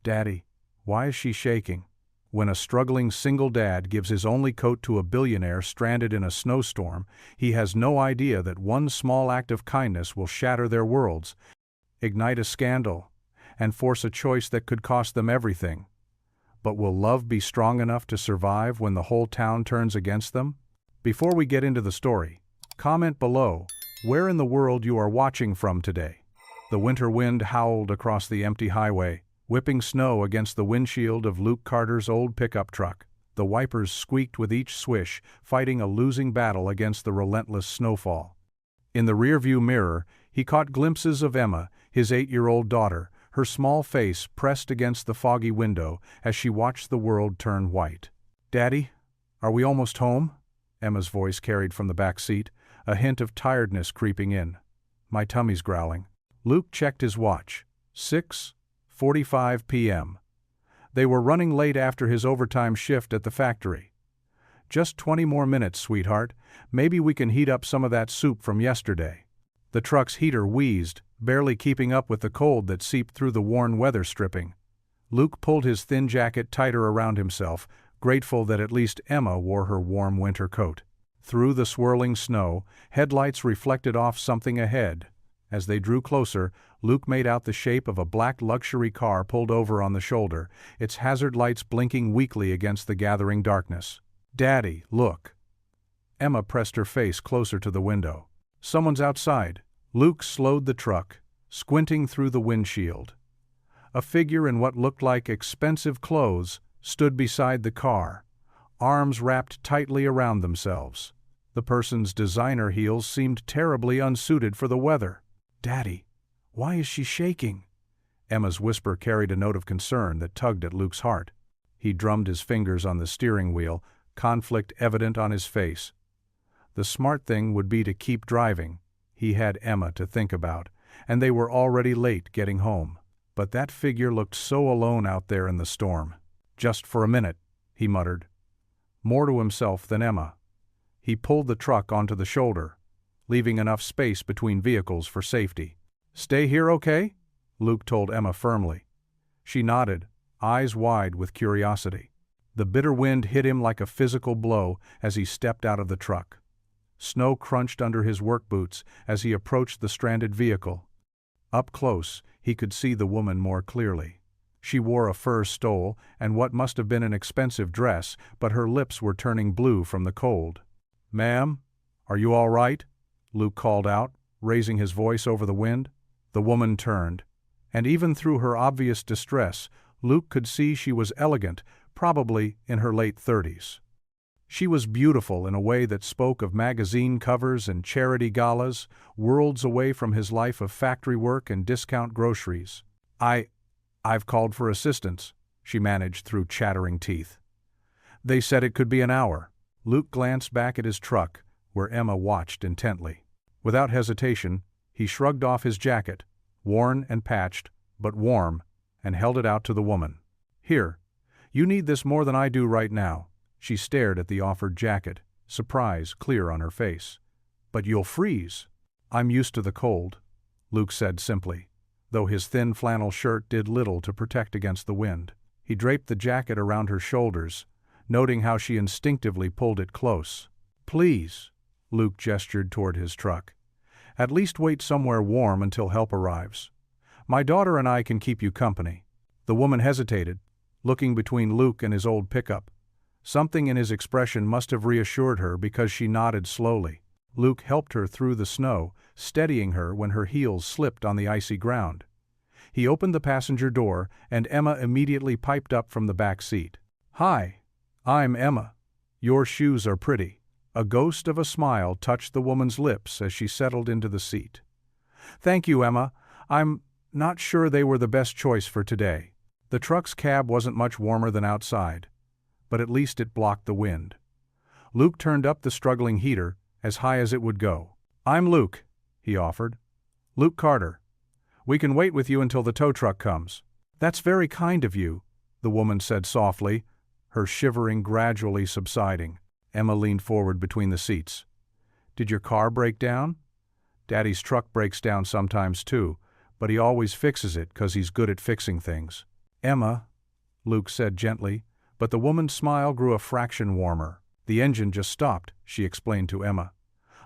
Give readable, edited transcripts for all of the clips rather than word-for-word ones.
Daddy, why is she shaking? When a struggling single dad gives his only coat to a billionaire stranded in a snowstorm, he has no idea that one small act of kindness will shatter their worlds, ignite a scandal, and force a choice that could cost them everything. But will love be strong enough to survive when the whole town turns against them? Before we get into the story, comment below where in the world you are watching from today. The winter wind howled across the empty highway, whipping snow against the windshield of Luke Carter's old pickup truck. The wipers squeaked with each swish, fighting a losing battle against the relentless snowfall. In the rearview mirror, he caught glimpses of Emma, his 8-year-old daughter, her small face pressed against the foggy window as she watched the world turn white. "Daddy, are we almost home?" Emma's voice carried from the back seat, a hint of tiredness creeping in. "My tummy's growling." Luke checked his watch. 6:45 p.m. They were running late after his overtime shift at the factory. "Just 20 more minutes, sweetheart. Maybe we can heat up some of that soup from yesterday." The truck's heater wheezed, barely keeping up with the cold that seeped through the worn weather stripping. Luke pulled his thin jacket tighter around himself, grateful that at least Emma wore her warm winter coat. Through the swirling snow, headlights reflected off something ahead. As they drew closer, Luke made out the shape of a black luxury car pulled over on the shoulder, its hazard lights blinking weakly against the gathering darkness. "Daddy, look." Emma pressed her face closer to the window. "Someone's outside." Luke slowed the truck, squinting through the windshield. A figure in what looked like expensive clothes stood beside the car, arms wrapped tightly around themselves. The person's designer heels seemed terribly unsuited for the weather. "Daddy, why is she shaking?" Emma's whisper carried a note of concern that tugged at Luke's heart. He drummed his fingers on the steering wheel, conflict evident on his face. The smart thing would be to keep driving. He had Emma to think about, and they were already late getting home. But that figure looked so alone out there in the storm. "Just for a minute," he muttered, more to himself than Emma. He pulled the truck onto the shoulder, leaving enough space between vehicles for safety. "Stay here, okay?" Luke told Emma firmly. She nodded, eyes wide with curiosity. The bitter wind hit him like a physical blow as he stepped out of the truck. Snow crunched under his work boots as he approached the stranded vehicle. Up close, he could see the woman more clearly. She wore a fur stole and what must have been an expensive dress, but her lips were turning blue from the cold. "Ma'am, are you all right?" Luke called out, raising his voice over the wind. The woman turned, and even through her obvious distress, Luke could see she was elegant, probably in her late 30s. She was beautiful in a way that spoke of magazine covers and charity galas, worlds away from his life of factory work and discount groceries. I've called for assistance," she managed through chattering teeth. "They said it could be an hour." Luke glanced back at his truck, where Emma watched intently. Without hesitation, he shrugged off his jacket, worn and patched, but warm, and held it out to the woman. "Here, you need this more than I do right now." She stared at the offered jacket, surprise clear on her face. "But you'll freeze." "I'm used to the cold," Luke said simply, though his thin flannel shirt did little to protect against the wind. He draped the jacket around her shoulders, noting how she instinctively pulled it close. "Please," Luke gestured toward his truck. "At least wait somewhere warm until help arrives. My daughter and I can keep you company." The woman hesitated, looking between Luke and his old pickup. Something in his expression must have reassured her because she nodded slowly. Luke helped her through the snow, steadying her when her heels slipped on the icy ground. He opened the passenger door, and Emma immediately piped up from the back seat. "Hi, I'm Emma. Your shoes are pretty." A ghost of a smile touched the woman's lips as she settled into the seat. "Thank you, Emma. I'm not sure they were the best choice for today." The truck's cab wasn't much warmer than outside, but at least it blocked the wind. Luke turned up the struggling heater, as high as it would go. "I'm Luke," he offered. "Luke Carter. We can wait with you until the tow truck comes." "That's very kind of you," the woman said softly, her shivering gradually subsiding. Emma leaned forward between the seats. "Did your car break down?" "Daddy's truck breaks down sometimes too, but he always fixes it 'cause he's good at fixing things." "Emma," Luke said gently, but the woman's smile grew a fraction warmer. "The engine just stopped," she explained to Emma.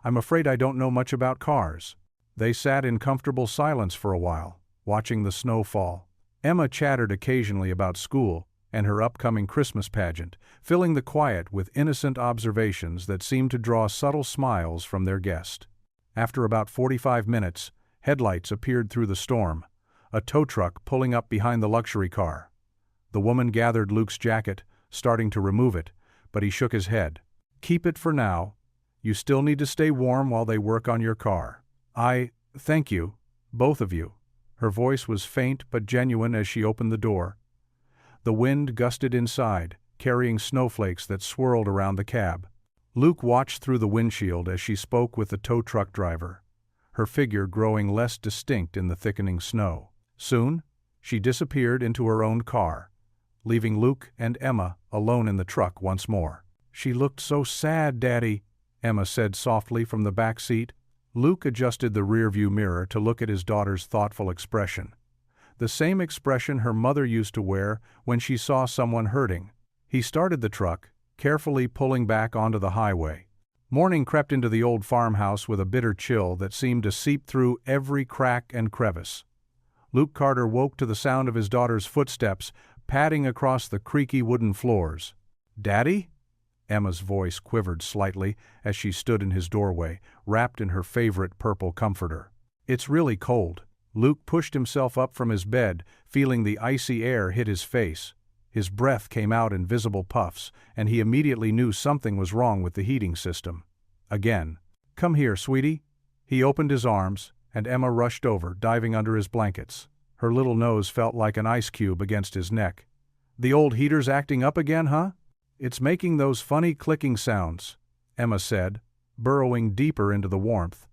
"I'm afraid I don't know much about cars." They sat in comfortable silence for a while, watching the snow fall. Emma chattered occasionally about school and her upcoming Christmas pageant, filling the quiet with innocent observations that seemed to draw subtle smiles from their guest. After about 45 minutes, headlights appeared through the storm, a tow truck pulling up behind the luxury car. The woman gathered Luke's jacket, starting to remove it, but he shook his head. "Keep it for now. You still need to stay warm while they work on your car." Thank you, both of you." Her voice was faint but genuine as she opened the door. The wind gusted inside, carrying snowflakes that swirled around the cab. Luke watched through the windshield as she spoke with the tow truck driver, her figure growing less distinct in the thickening snow. Soon, she disappeared into her own car, leaving Luke and Emma alone in the truck once more. "She looked so sad, Daddy," Emma said softly from the back seat. Luke adjusted the rearview mirror to look at his daughter's thoughtful expression. The same expression her mother used to wear when she saw someone hurting. He started the truck, carefully pulling back onto the highway. Morning crept into the old farmhouse with a bitter chill that seemed to seep through every crack and crevice. Luke Carter woke to the sound of his daughter's footsteps padding across the creaky wooden floors. "Daddy?" Emma's voice quivered slightly as she stood in his doorway, wrapped in her favorite purple comforter. "It's really cold." Luke pushed himself up from his bed, feeling the icy air hit his face. His breath came out in visible puffs, and he immediately knew something was wrong with the heating system. Again. "Come here, sweetie." He opened his arms, and Emma rushed over, diving under his blankets. Her little nose felt like an ice cube against his neck. "The old heater's acting up again, huh?" "It's making those funny clicking sounds," Emma said, burrowing deeper into the warmth.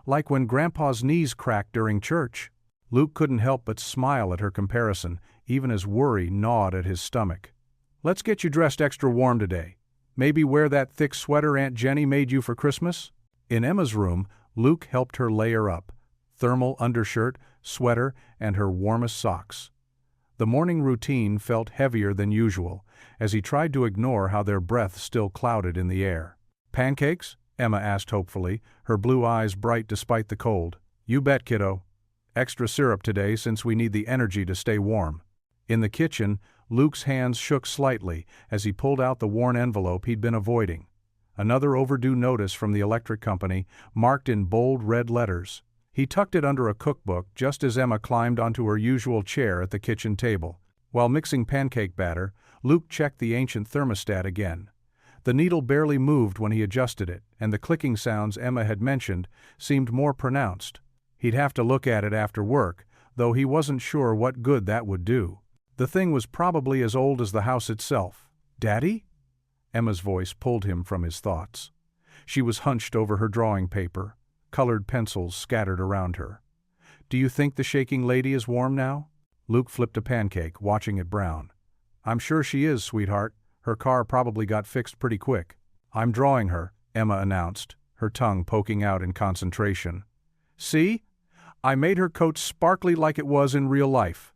"Like when Grandpa's knees cracked during church." Luke couldn't help but smile at her comparison, even as worry gnawed at his stomach. "Let's get you dressed extra warm today. Maybe wear that thick sweater Aunt Jenny made you for Christmas?" In Emma's room, Luke helped her layer up: thermal undershirt, sweater, and her warmest socks. The morning routine felt heavier than usual, as he tried to ignore how their breath still clouded in the air. "Pancakes?" Emma asked hopefully, her blue eyes bright despite the cold. "You bet, kiddo. Extra syrup today since we need the energy to stay warm." In the kitchen, Luke's hands shook slightly as he pulled out the worn envelope he'd been avoiding. Another overdue notice from the electric company, marked in bold red letters. He tucked it under a cookbook just as Emma climbed onto her usual chair at the kitchen table. While mixing pancake batter, Luke checked the ancient thermostat again. The needle barely moved when he adjusted it, and the clicking sounds Emma had mentioned seemed more pronounced. He'd have to look at it after work, though he wasn't sure what good that would do. The thing was probably as old as the house itself. "Daddy?" Emma's voice pulled him from his thoughts. She was hunched over her drawing paper, colored pencils scattered around her. "Do you think the shaking lady is warm now?" Luke flipped a pancake, watching it brown. "I'm sure she is, sweetheart. Her car probably got fixed pretty quick." "I'm drawing her," Emma announced, her tongue poking out in concentration. "See? I made her coat sparkly like it was in real life.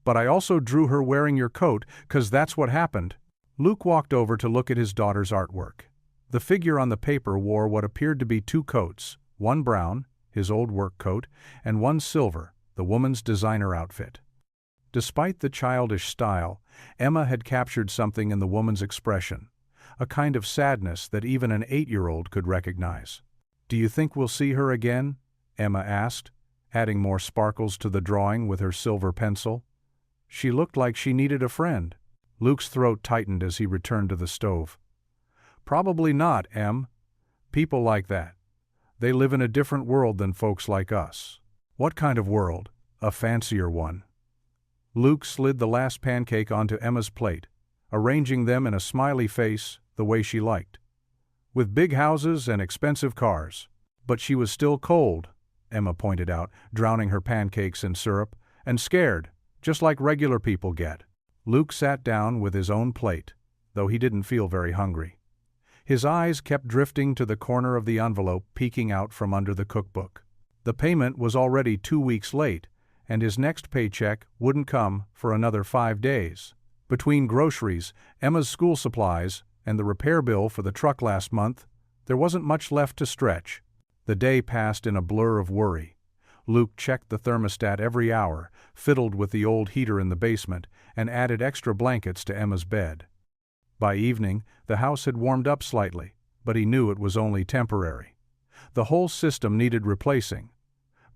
But I also drew her wearing your coat, 'cause that's what happened." Luke walked over to look at his daughter's artwork. The figure on the paper wore what appeared to be two coats, one brown, his old work coat, and one silver, the woman's designer outfit. Despite the childish style, Emma had captured something in the woman's expression, a kind of sadness that even an 8-year-old could recognize. "Do you think we'll see her again?" Emma asked, adding more sparkles to the drawing with her silver pencil. "She looked like she needed a friend." Luke's throat tightened as he returned to the stove. "Probably not, Em. People like that. They live in a different world than folks like us." "What kind of world?" "A fancier one." Luke slid the last pancake onto Emma's plate, arranging them in a smiley face the way she liked. "With big houses and expensive cars." "But she was still cold," Emma pointed out, drowning her pancakes in syrup, "and scared, just like regular people get." Luke sat down with his own plate, though he didn't feel very hungry. His eyes kept drifting to the corner of the envelope peeking out from under the cookbook. The payment was already 2 weeks late, and his next paycheck wouldn't come for another 5 days. Between groceries, Emma's school supplies, and the repair bill for the truck last month, there wasn't much left to stretch. The day passed in a blur of worry. Luke checked the thermostat every hour, fiddled with the old heater in the basement, and added extra blankets to Emma's bed. By evening, the house had warmed up slightly, but he knew it was only temporary. The whole system needed replacing,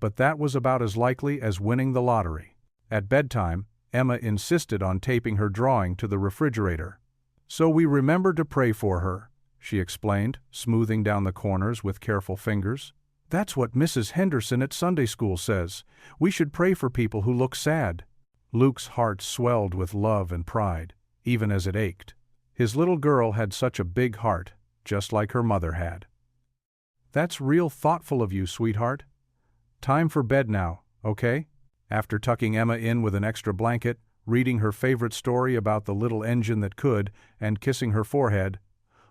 but that was about as likely as winning the lottery. At bedtime, Emma insisted on taping her drawing to the refrigerator. "So we remember to pray for her," she explained, smoothing down the corners with careful fingers. "That's what Mrs. Henderson at Sunday school says. We should pray for people who look sad." Luke's heart swelled with love and pride, even as it ached. His little girl had such a big heart, just like her mother had. "That's real thoughtful of you, sweetheart. Time for bed now, okay?" After tucking Emma in with an extra blanket, reading her favorite story about the little engine that could, and kissing her forehead,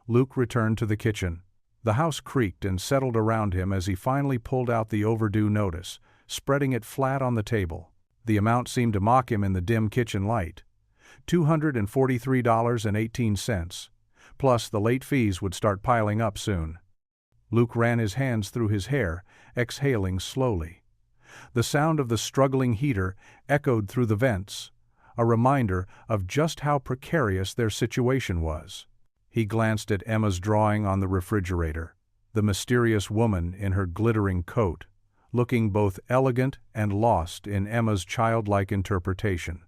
Luke returned to the kitchen. The house creaked and settled around him as he finally pulled out the overdue notice, spreading it flat on the table. The amount seemed to mock him in the dim kitchen light. $243.18, plus the late fees would start piling up soon. Luke ran his hands through his hair, exhaling slowly. The sound of the struggling heater echoed through the vents, a reminder of just how precarious their situation was. He glanced at Emma's drawing on the refrigerator, the mysterious woman in her glittering coat, looking both elegant and lost in Emma's childlike interpretation.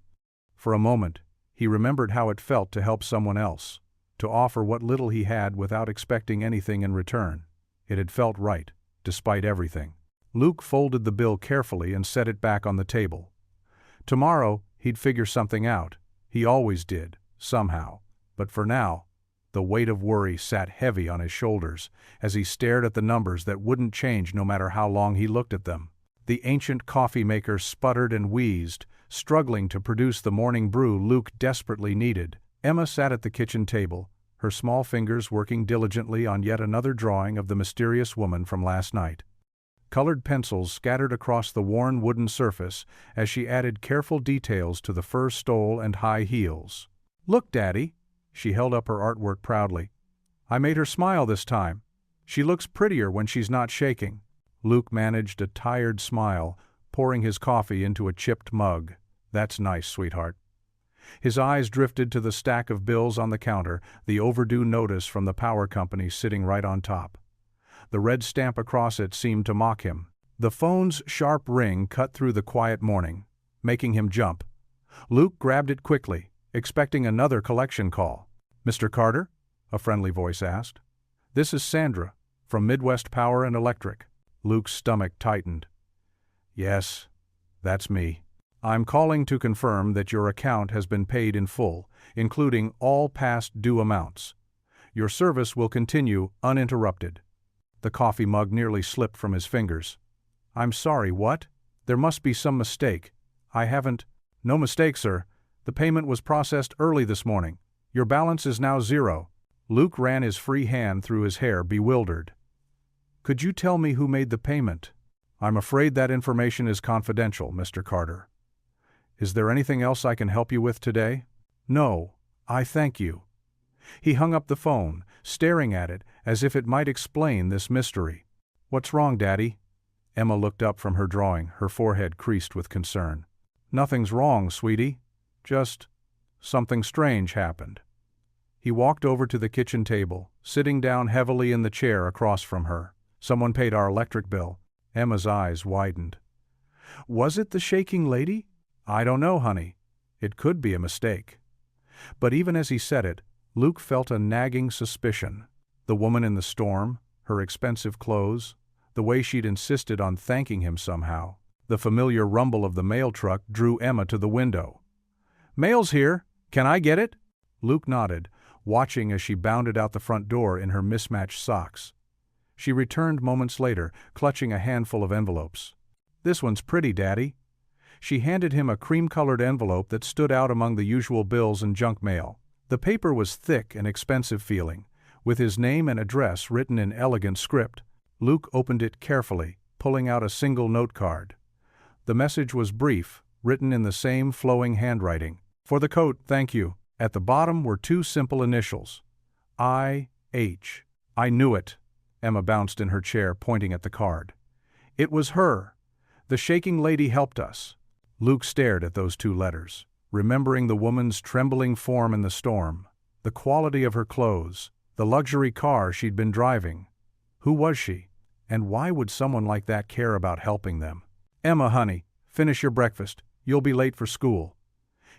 For a moment, he remembered how it felt to help someone else, to offer what little he had without expecting anything in return. It had felt right, despite everything. Luke folded the bill carefully and set it back on the table. Tomorrow, he'd figure something out. He always did, somehow. But for now, the weight of worry sat heavy on his shoulders as he stared at the numbers that wouldn't change no matter how long he looked at them. The ancient coffee maker sputtered and wheezed, struggling to produce the morning brew Luke desperately needed. Emma sat at the kitchen table, her small fingers working diligently on yet another drawing of the mysterious woman from last night. Colored pencils scattered across the worn wooden surface as she added careful details to the fur stole and high heels. "Look, Daddy," she held up her artwork proudly. "I made her smile this time. She looks prettier when she's not shaking." Luke managed a tired smile, pouring his coffee into a chipped mug. "That's nice, sweetheart." His eyes drifted to the stack of bills on the counter, the overdue notice from the power company sitting right on top. The red stamp across it seemed to mock him. The phone's sharp ring cut through the quiet morning, making him jump. Luke grabbed it quickly, expecting another collection call. "Mr. Carter?" a friendly voice asked. "This is Sandra, from Midwest Power and Electric." Luke's stomach tightened. "Yes, that's me. I'm calling to confirm that your account has been paid in full, including all past due amounts. Your service will continue uninterrupted." The coffee mug nearly slipped from his fingers. "I'm sorry, what? There must be some mistake. I haven't—" "No mistake, sir. The payment was processed early this morning. Your balance is now 0. Luke ran his free hand through his hair, bewildered. "Could you tell me who made the payment?" "I'm afraid that information is confidential, Mr. Carter." "Is there anything else I can help you with today?" "No, I thank you." He hung up the phone, staring at it as if it might explain this mystery. "What's wrong, Daddy?" Emma looked up from her drawing, her forehead creased with concern. "Nothing's wrong, sweetie. Just something strange happened." He walked over to the kitchen table, sitting down heavily in the chair across from her. "Someone paid our electric bill." Emma's eyes widened. "Was it the shaking lady?" "I don't know, honey. It could be a mistake." But even as he said it, Luke felt a nagging suspicion. The woman in the storm, her expensive clothes, the way she'd insisted on thanking him somehow. The familiar rumble of the mail truck drew Emma to the window. "Mail's here. Can I get it?" Luke nodded, watching as she bounded out the front door in her mismatched socks. She returned moments later, clutching a handful of envelopes. "This one's pretty, Daddy." She handed him a cream-colored envelope that stood out among the usual bills and junk mail. The paper was thick and expensive feeling, with his name and address written in elegant script. Luke opened it carefully, pulling out a single note card. The message was brief, written in the same flowing handwriting. "For the coat, thank you." At the bottom were two simple initials. I.H. "I knew it." Emma bounced in her chair, pointing at the card. "It was her. The shaking lady helped us." Luke stared at those two letters, remembering the woman's trembling form in the storm, the quality of her clothes, the luxury car she'd been driving. Who was she? And why would someone like that care about helping them? "Emma, honey, finish your breakfast. You'll be late for school."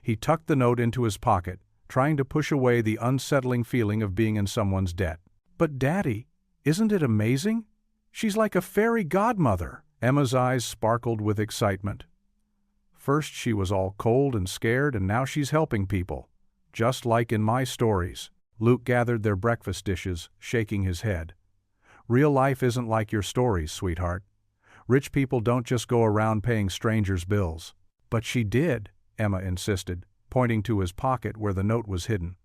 He tucked the note into his pocket, trying to push away the unsettling feeling of being in someone's debt. "But Daddy, isn't it amazing? She's like a fairy godmother." Emma's eyes sparkled with excitement. First she was all cold and scared, and now she's helping people. Just like in my stories. Luke gathered their breakfast dishes, shaking his head. "Real life isn't like your stories, sweetheart. Rich people don't just go around paying strangers' bills." "But she did," Emma insisted, pointing to his pocket where the note was hidden.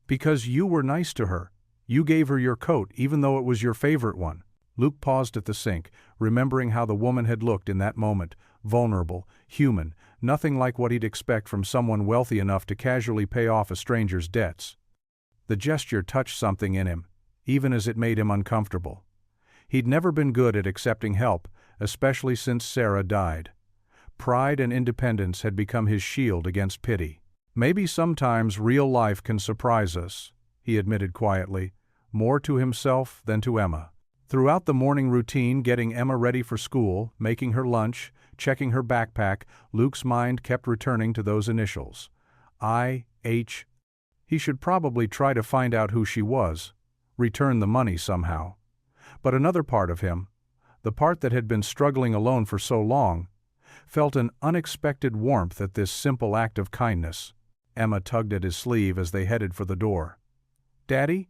"Because you were nice to her. You gave her your coat, even though it was your favorite one." Luke paused at the sink, remembering how the woman had looked in that moment, vulnerable, human, nothing like what he'd expect from someone wealthy enough to casually pay off a stranger's debts. The gesture touched something in him, even as it made him uncomfortable. He'd never been good at accepting help, especially since Sarah died. Pride and independence had become his shield against pity. "Maybe sometimes real life can surprise us," he admitted quietly, more to himself than to Emma. Throughout the morning routine, getting Emma ready for school, making her lunch, checking her backpack, Luke's mind kept returning to those initials. I.H. He should probably try to find out who she was, return the money somehow. But another part of him, the part that had been struggling alone for so long, felt an unexpected warmth at this simple act of kindness. Emma tugged at his sleeve as they headed for the door. "Daddy,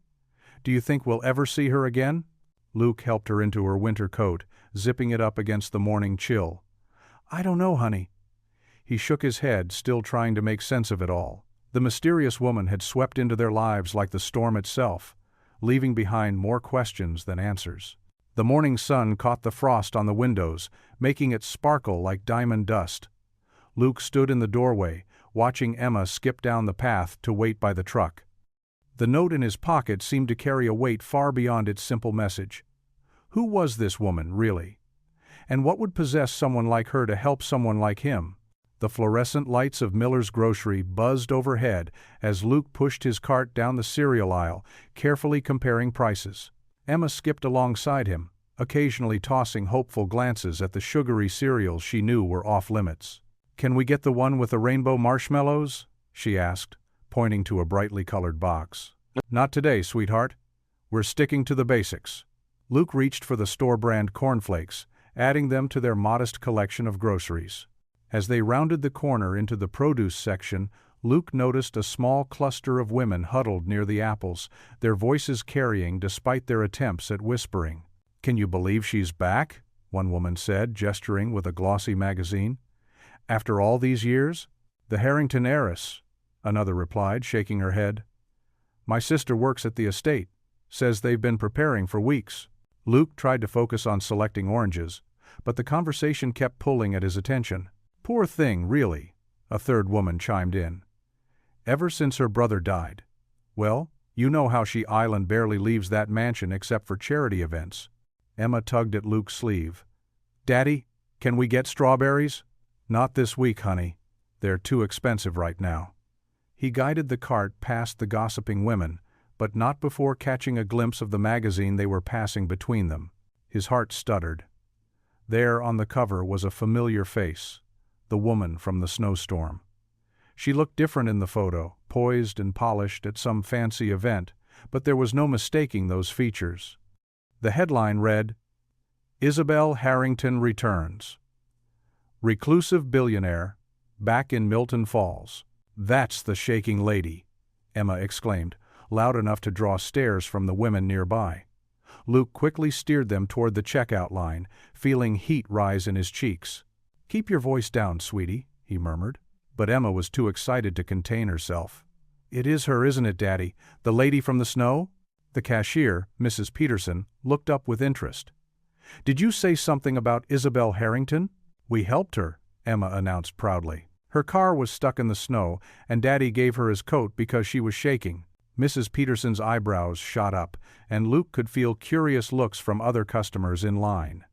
do you think we'll ever see her again?" Luke helped her into her winter coat, zipping it up against the morning chill. "I don't know, honey." He shook his head, still trying to make sense of it all. The mysterious woman had swept into their lives like the storm itself, leaving behind more questions than answers. The morning sun caught the frost on the windows, making it sparkle like diamond dust. Luke stood in the doorway, watching Emma skip down the path to wait by the truck. The note in his pocket seemed to carry a weight far beyond its simple message. Who was this woman, really? And what would possess someone like her to help someone like him? The fluorescent lights of Miller's grocery buzzed overhead as Luke pushed his cart down the cereal aisle, carefully comparing prices. Emma skipped alongside him, occasionally tossing hopeful glances at the sugary cereals she knew were off-limits. "Can we get the one with the rainbow marshmallows?" she asked, pointing to a brightly colored box. "Not today, sweetheart. We're sticking to the basics." Luke reached for the store-brand cornflakes, adding them to their modest collection of groceries. As they rounded the corner into the produce section, Luke noticed a small cluster of women huddled near the apples, their voices carrying despite their attempts at whispering. "Can you believe she's back?" one woman said, gesturing with a glossy magazine. "After all these years?" "The Harrington heiress," another replied, shaking her head. "My sister works at the estate. Says they've been preparing for weeks." Luke tried to focus on selecting oranges, but the conversation kept pulling at his attention. "Poor thing, really," a third woman chimed in. "Ever since her brother died. Well, you know how she Island barely leaves that mansion except for charity events." Emma tugged at Luke's sleeve. "Daddy, can we get strawberries?" "Not this week, honey. They're too expensive right now." He guided the cart past the gossiping women, but not before catching a glimpse of the magazine they were passing between them. His heart stuttered. There on the cover was a familiar face, the woman from the Snowstorm. She looked different in the photo, poised and polished at some fancy event, but there was no mistaking those features. The headline read, "Isabel Harrington Returns. Reclusive billionaire, back in Milton Falls." "That's the shaking lady," Emma exclaimed, loud enough to draw stares from the women nearby. Luke quickly steered them toward the checkout line, feeling heat rise in his cheeks. "Keep your voice down, sweetie," he murmured. But Emma was too excited to contain herself. "It is her, isn't it, Daddy? The lady from the snow?" The cashier, Mrs. Peterson, looked up with interest. "Did you say something about Isabel Harrington?" "We helped her," Emma announced proudly. Her car was stuck in the snow, and Daddy gave her his coat because she was shaking. Mrs. Peterson's eyebrows shot up, and Luke could feel curious looks from other customers in line.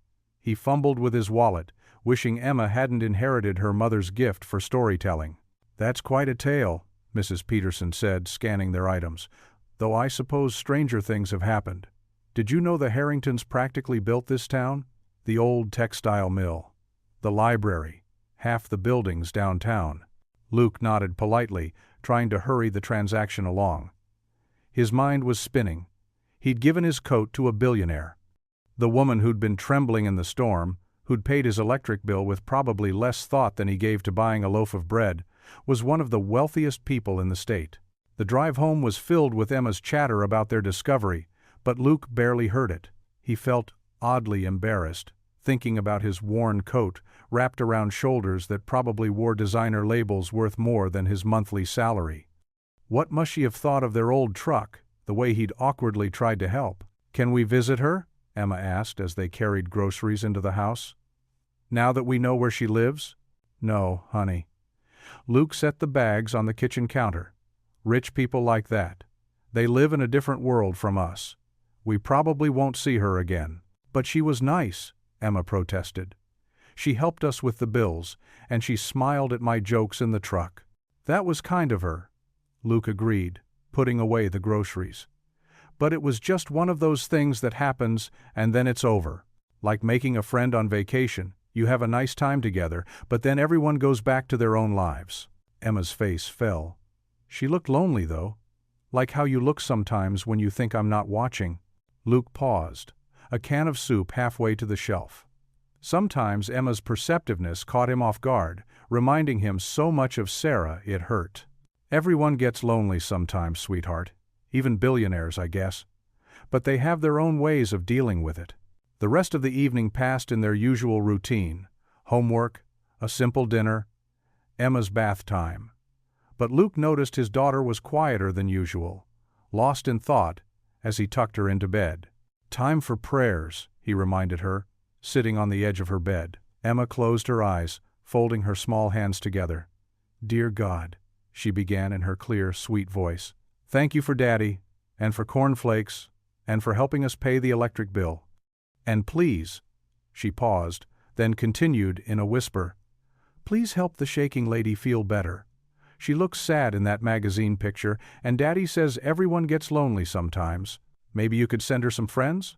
He fumbled with his wallet, wishing Emma hadn't inherited her mother's gift for storytelling. "That's quite a tale," Mrs. Peterson said, scanning their items, "though I suppose stranger things have happened. Did you know the Harringtons practically built this town? The old textile mill, the library, half the buildings downtown." Luke nodded politely, trying to hurry the transaction along. His mind was spinning. He'd given his coat to a billionaire. The woman who'd been trembling in the storm, who'd paid his electric bill with probably less thought than he gave to buying a loaf of bread, was one of the wealthiest people in the state. The drive home was filled with Emma's chatter about their discovery, but Luke barely heard it. He felt oddly embarrassed, thinking about his worn coat, wrapped around shoulders that probably wore designer labels worth more than his monthly salary. What must she have thought of their old truck, the way he'd awkwardly tried to help? "Can we visit her?" Emma asked as they carried groceries into the house. "Now that we know where she lives?" "No, honey." Luke set the bags on the kitchen counter. "Rich people like that. They live in a different world from us. We probably won't see her again." "But she was nice," Emma protested. "She helped us with the bills, and she smiled at my jokes in the truck." "That was kind of her," Luke agreed, putting away the groceries. "But it was just one of those things that happens and then it's over. Like making a friend on vacation. You have a nice time together, but then everyone goes back to their own lives." Emma's face fell. "She looked lonely, though. Like how you look sometimes when you think I'm not watching." Luke paused, a can of soup halfway to the shelf. Sometimes Emma's perceptiveness caught him off guard, reminding him so much of Sarah it hurt. "Everyone gets lonely sometimes, sweetheart. Even billionaires, I guess. But they have their own ways of dealing with it." The rest of the evening passed in their usual routine: homework, a simple dinner, Emma's bath time. But Luke noticed his daughter was quieter than usual, lost in thought, as he tucked her into bed. "Time for prayers," he reminded her, sitting on the edge of her bed. Emma closed her eyes, folding her small hands together. "Dear God," she began in her clear, sweet voice, "thank you for Daddy, and for cornflakes, and for helping us pay the electric bill. And please," she paused, then continued in a whisper, "please help the shaking lady feel better. She looks sad in that magazine picture, and Daddy says everyone gets lonely sometimes. Maybe you could send her some friends?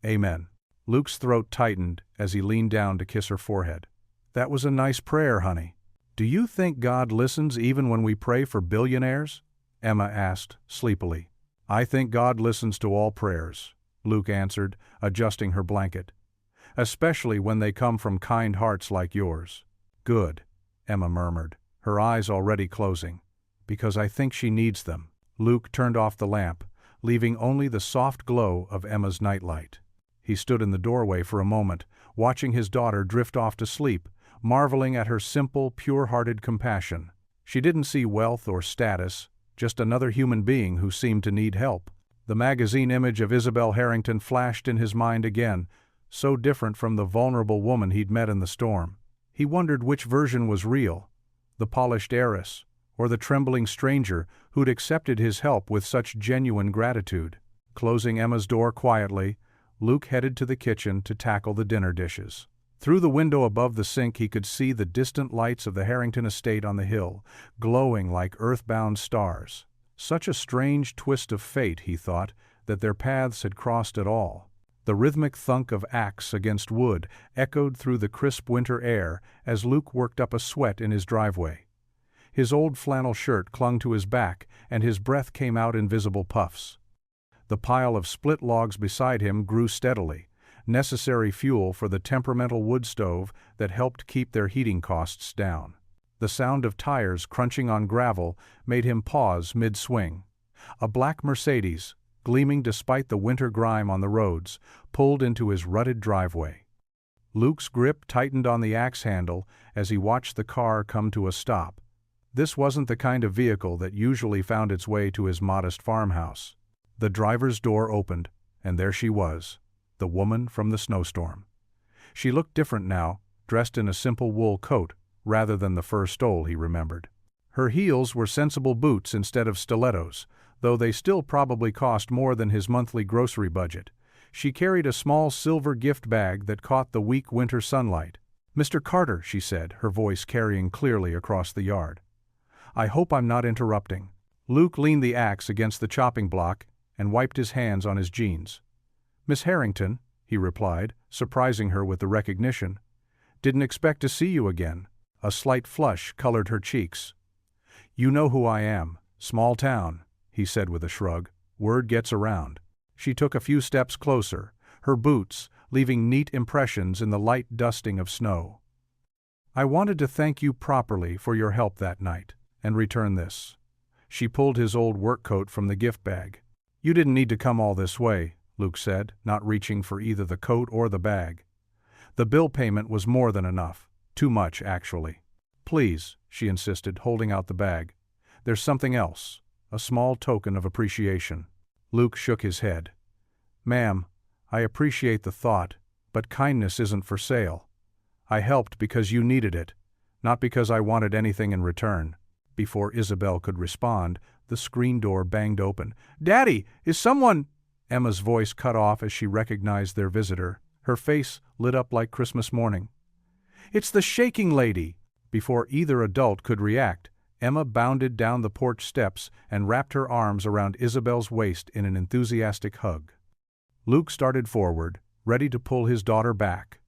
Amen." Luke's throat tightened as he leaned down to kiss her forehead. "That was a nice prayer, honey." "Do you think God listens even when we pray for billionaires?" Emma asked sleepily. "I think God listens to all prayers," Luke answered, adjusting her blanket. "Especially when they come from kind hearts like yours." "Good," Emma murmured, her eyes already closing, "because I think she needs them." Luke turned off the lamp, leaving only the soft glow of Emma's nightlight. He stood in the doorway for a moment, watching his daughter drift off to sleep, marveling at her simple, pure-hearted compassion. She didn't see wealth or status, just another human being who seemed to need help. The magazine image of Isabel Harrington flashed in his mind again, so different from the vulnerable woman he'd met in the storm. He wondered which version was real, the polished heiress, or the trembling stranger who'd accepted his help with such genuine gratitude. Closing Emma's door quietly, Luke headed to the kitchen to tackle the dinner dishes. Through the window above the sink he could see the distant lights of the Harrington estate on the hill, glowing like earthbound stars. Such a strange twist of fate, he thought, that their paths had crossed at all. The rhythmic thunk of axe against wood echoed through the crisp winter air as Luke worked up a sweat in his driveway. His old flannel shirt clung to his back, and his breath came out in visible puffs. The pile of split logs beside him grew steadily, necessary fuel for the temperamental wood stove that helped keep their heating costs down. The sound of tires crunching on gravel made him pause mid-swing. A black Mercedes, gleaming despite the winter grime on the roads, pulled into his rutted driveway. Luke's grip tightened on the axe handle as he watched the car come to a stop. This wasn't the kind of vehicle that usually found its way to his modest farmhouse. The driver's door opened, and there she was, the woman from the Snowstorm. She looked different now, dressed in a simple wool coat, rather than the fur stole he remembered. Her heels were sensible boots instead of stilettos, though they still probably cost more than his monthly grocery budget. She carried a small silver gift bag that caught the weak winter sunlight. "Mr. Carter," she said, her voice carrying clearly across the yard. "I hope I'm not interrupting." Luke leaned the axe against the chopping block and wiped his hands on his jeans. "Miss Harrington," he replied, surprising her with the recognition. "Didn't expect to see you again." A slight flush colored her cheeks. "You know who I am. Small town," he said with a shrug. "Word gets around." She took a few steps closer, her boots leaving neat impressions in the light dusting of snow. "I wanted to thank you properly for your help that night, and return this." She pulled his old work coat from the gift bag. "You didn't need to come all this way," Luke said, not reaching for either the coat or the bag. "The bill payment was more than enough. Too much, actually." "Please," she insisted, holding out the bag. "There's something else. A small token of appreciation." Luke shook his head. "Ma'am, I appreciate the thought, but kindness isn't for sale. I helped because you needed it, not because I wanted anything in return." Before Isabel could respond, the screen door banged open. "Daddy, is someone—" Emma's voice cut off as she recognized their visitor. Her face lit up like Christmas morning. "It's the shaking lady!" Before either adult could react, Emma bounded down the porch steps and wrapped her arms around Isabel's waist in an enthusiastic hug. Luke started forward, ready to pull his daughter back.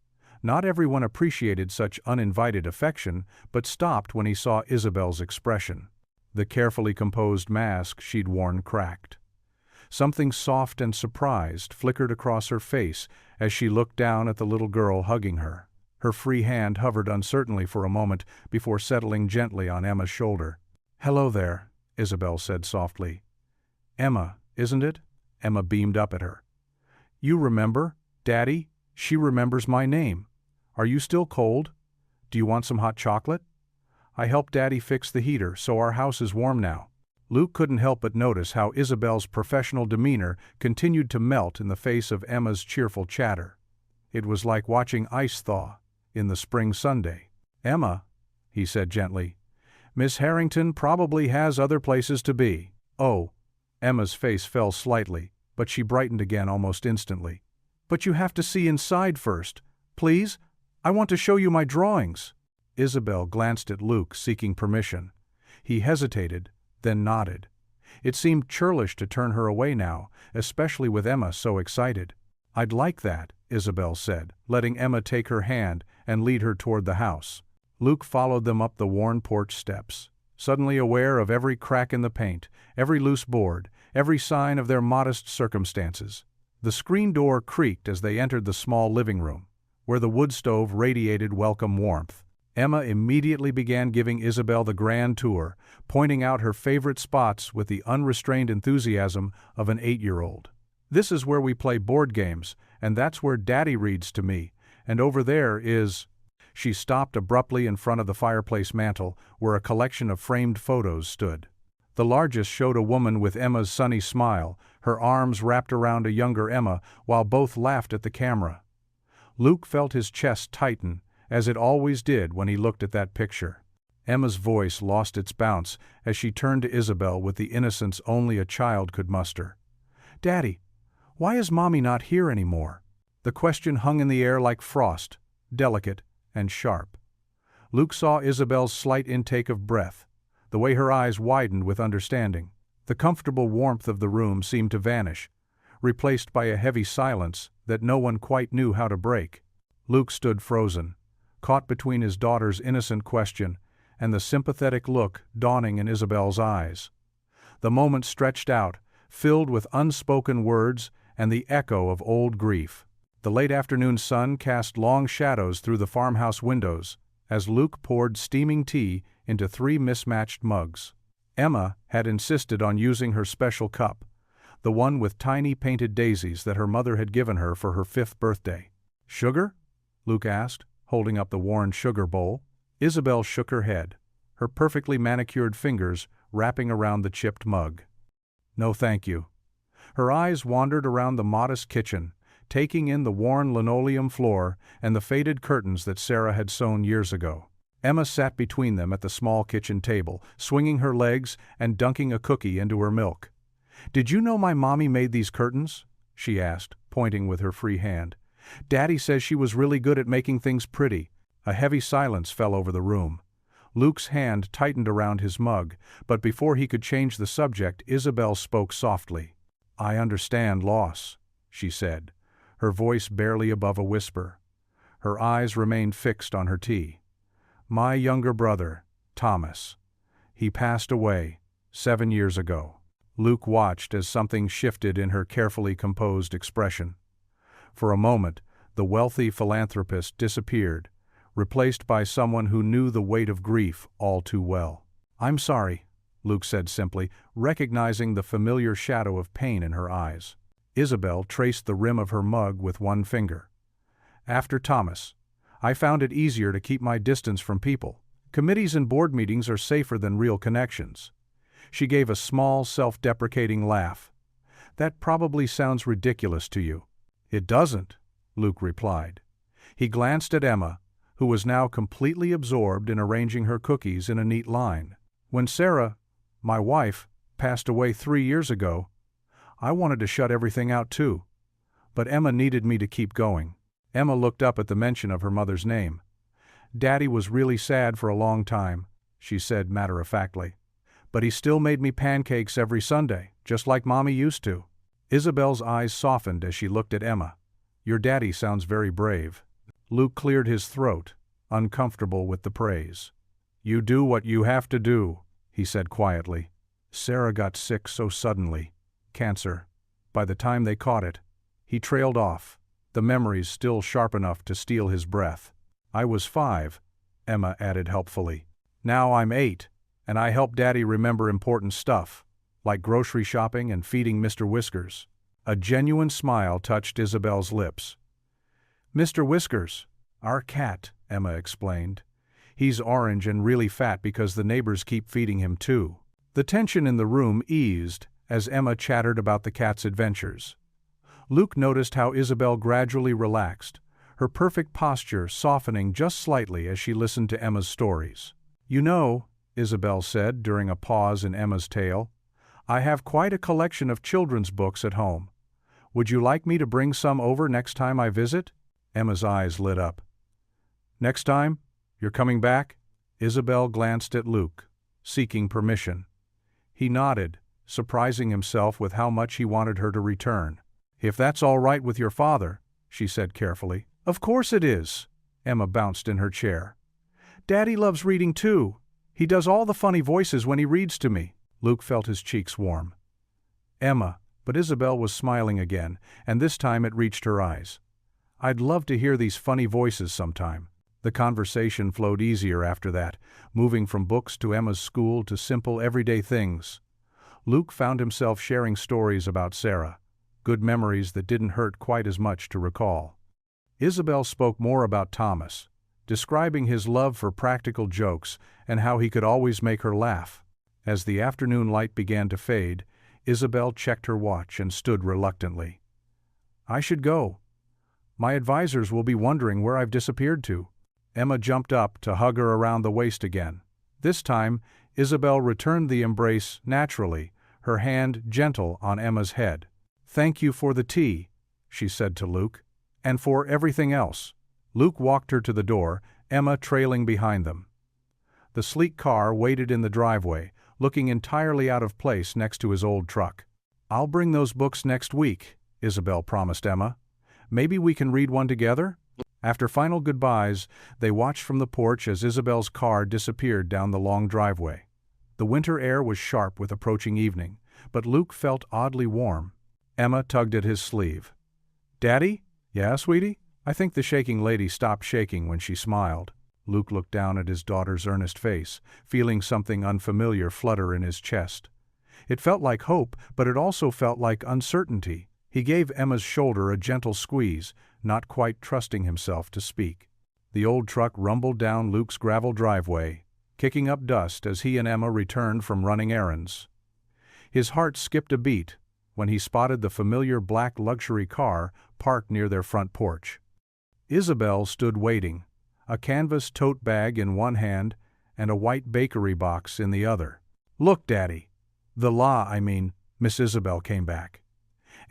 Not everyone appreciated such uninvited affection, but stopped when he saw Isabel's expression. The carefully composed mask she'd worn cracked. Something soft and surprised flickered across her face as she looked down at the little girl hugging her. Her free hand hovered uncertainly for a moment before settling gently on Emma's shoulder. "Hello there," Isabel said softly. "Emma, isn't it?" Emma beamed up at her. "You remember, Daddy? She remembers my name. Are you still cold? Do you want some hot chocolate? I helped Daddy fix the heater, so our house is warm now." Luke couldn't help but notice how Isabel's professional demeanor continued to melt in the face of Emma's cheerful chatter. It was like watching ice thaw in the spring Sunday. "Emma," he said gently, "Miss Harrington probably has other places to be." "Oh." Emma's face fell slightly, but she brightened again almost instantly. "But you have to see inside first. Please? I want to show you my drawings." Isabel glanced at Luke, seeking permission. He hesitated, then nodded. It seemed churlish to turn her away now, especially with Emma so excited. "I'd like that," Isabel said, letting Emma take her hand and lead her toward the house. Luke followed them up the worn porch steps, suddenly aware of every crack in the paint, every loose board, every sign of their modest circumstances. The screen door creaked as they entered the small living room, where the wood stove radiated welcome warmth. Emma immediately began giving Isabel the grand tour, pointing out her favorite spots with the unrestrained enthusiasm of an 8-year-old. "This is where we play board games, and that's where Daddy reads to me, and over there is—" She stopped abruptly in front of the fireplace mantel, where a collection of framed photos stood. The largest showed a woman with Emma's sunny smile, her arms wrapped around a younger Emma, while both laughed at the camera. Luke felt his chest tighten, as it always did when he looked at that picture. Emma's voice lost its bounce as she turned to Isabel with the innocence only a child could muster. "Daddy, why is Mommy not here anymore?" The question hung in the air like frost, delicate and sharp. Luke saw Isabel's slight intake of breath, the way her eyes widened with understanding. The comfortable warmth of the room seemed to vanish, replaced by a heavy silence that no one quite knew how to break. Luke stood frozen, caught between his daughter's innocent question and the sympathetic look dawning in Isabel's eyes. The moment stretched out, filled with unspoken words and the echo of old grief. The late afternoon sun cast long shadows through the farmhouse windows as Luke poured steaming tea into 3 mismatched mugs. Emma had insisted on using her special cup, the one with tiny painted daisies that her mother had given her for her 5th birthday. "Sugar?" Luke asked, holding up the worn sugar bowl. Isabel shook her head, her perfectly manicured fingers wrapping around the chipped mug. "No thank you." Her eyes wandered around the modest kitchen, taking in the worn linoleum floor and the faded curtains that Sarah had sewn years ago. Emma sat between them at the small kitchen table, swinging her legs and dunking a cookie into her milk. "Did you know my mommy made these curtains?" she asked, pointing with her free hand. "Daddy says she was really good at making things pretty." A heavy silence fell over the room. Luke's hand tightened around his mug, but before he could change the subject, Isabel spoke softly. "I understand loss," she said, her voice barely above a whisper. Her eyes remained fixed on her tea. "My younger brother, Thomas. He passed away 7 years ago." Luke watched as something shifted in her carefully composed expression. For a moment, the wealthy philanthropist disappeared, replaced by someone who knew the weight of grief all too well. "I'm sorry," Luke said simply, recognizing the familiar shadow of pain in her eyes. Isabel traced the rim of her mug with one finger. "After Thomas, I found it easier to keep my distance from people. Committees and board meetings are safer than real connections." She gave a small, self-deprecating laugh. "That probably sounds ridiculous to you." "It doesn't," Luke replied. He glanced at Emma, who was now completely absorbed in arranging her cookies in a neat line. "When Sarah, my wife, passed away 3 years ago, I wanted to shut everything out too. But Emma needed me to keep going." Emma looked up at the mention of her mother's name. "Daddy was really sad for a long time," she said matter-of-factly. "But he still made me pancakes every Sunday, just like Mommy used to." Isabel's eyes softened as she looked at Emma. "Your daddy sounds very brave." Luke cleared his throat, uncomfortable with the praise. "You do what you have to do," he said quietly. "Sarah got sick so suddenly. Cancer. By the time they caught it." He trailed off, the memories still sharp enough to steal his breath. "I was 5, Emma added helpfully. "Now I'm 8, and I help Daddy remember important stuff, like grocery shopping and feeding Mr. Whiskers." A genuine smile touched Isabel's lips. "Mr. Whiskers, our cat," Emma explained. "He's orange and really fat because the neighbors keep feeding him too." The tension in the room eased as Emma chattered about the cat's adventures. Luke noticed how Isabel gradually relaxed, her perfect posture softening just slightly as she listened to Emma's stories. "You know," Isabel said during a pause in Emma's tale, "I have quite a collection of children's books at home. Would you like me to bring some over next time I visit?" Emma's eyes lit up. "Next time? You're coming back?" Isabel glanced at Luke, seeking permission. He nodded, surprising himself with how much he wanted her to return. "If that's all right with your father," she said carefully. "Of course it is." Emma bounced in her chair. "Daddy loves reading too. He does all the funny voices when he reads to me." Luke felt his cheeks warm. "Emma," but Isabel was smiling again, and this time it reached her eyes. "I'd love to hear these funny voices sometime." The conversation flowed easier after that, moving from books to Emma's school to simple everyday things. Luke found himself sharing stories about Sarah, good memories that didn't hurt quite as much to recall. Isabel spoke more about Thomas, describing his love for practical jokes and how he could always make her laugh. As the afternoon light began to fade, Isabel checked her watch and stood reluctantly. "I should go. My advisors will be wondering where I've disappeared to." Emma jumped up to hug her around the waist again. This time, Isabel returned the embrace naturally, her hand gentle on Emma's head. "Thank you for the tea," she said to Luke, "and for everything else." Luke walked her to the door, Emma trailing behind them. The sleek car waited in the driveway, looking entirely out of place next to his old truck. "I'll bring those books next week," Isabel promised Emma. "Maybe we can read one together?" After final goodbyes, they watched from the porch as Isabel's car disappeared down the long driveway. The winter air was sharp with approaching evening, but Luke felt oddly warm. Emma tugged at his sleeve. "Daddy?" "Yeah, sweetie?" I think the shaking lady stopped shaking when she smiled. Luke looked down at his daughter's earnest face, feeling something unfamiliar flutter in his chest. It felt like hope, but it also felt like uncertainty. He gave Emma's shoulder a gentle squeeze, not quite trusting himself to speak. The old truck rumbled down Luke's gravel driveway, kicking up dust as he and Emma returned from running errands. His heart skipped a beat when he spotted the familiar black luxury car parked near their front porch. Isabel stood waiting, a canvas tote bag in one hand and a white bakery box in the other. "Look, Daddy." Miss Isabel came back.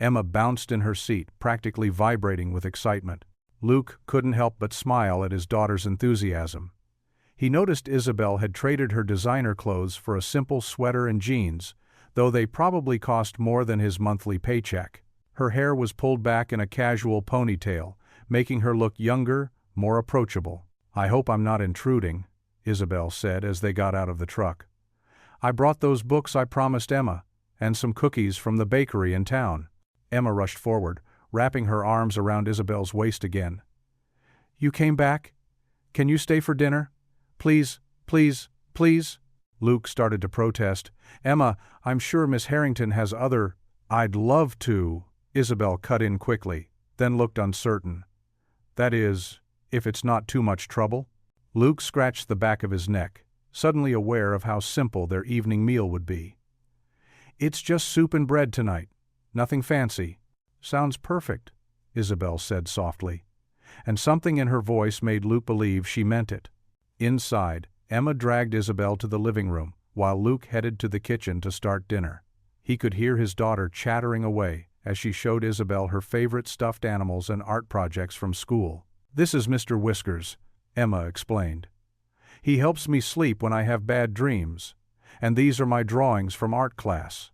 Emma bounced in her seat, practically vibrating with excitement. Luke couldn't help but smile at his daughter's enthusiasm. He noticed Isabel had traded her designer clothes for a simple sweater and jeans, though they probably cost more than his monthly paycheck. Her hair was pulled back in a casual ponytail, making her look younger, more approachable. "I hope I'm not intruding," Isabel said as they got out of the truck. "I brought those books I promised Emma, and some cookies from the bakery in town." Emma rushed forward, wrapping her arms around Isabel's waist again. "You came back? Can you stay for dinner? Please, please, please." Luke started to protest. "Emma, I'm sure Miss Harrington has other—" "I'd love to," Isabel cut in quickly, then looked uncertain. "That is, if it's not too much trouble?" Luke scratched the back of his neck, suddenly aware of how simple their evening meal would be. "It's just soup and bread tonight. Nothing fancy." "Sounds perfect," Isabel said softly, and something in her voice made Luke believe she meant it. Inside, Emma dragged Isabel to the living room, while Luke headed to the kitchen to start dinner. He could hear his daughter chattering away as she showed Isabel her favorite stuffed animals and art projects from school. "This is Mr. Whiskers," Emma explained. "He helps me sleep when I have bad dreams. And these are my drawings from art class.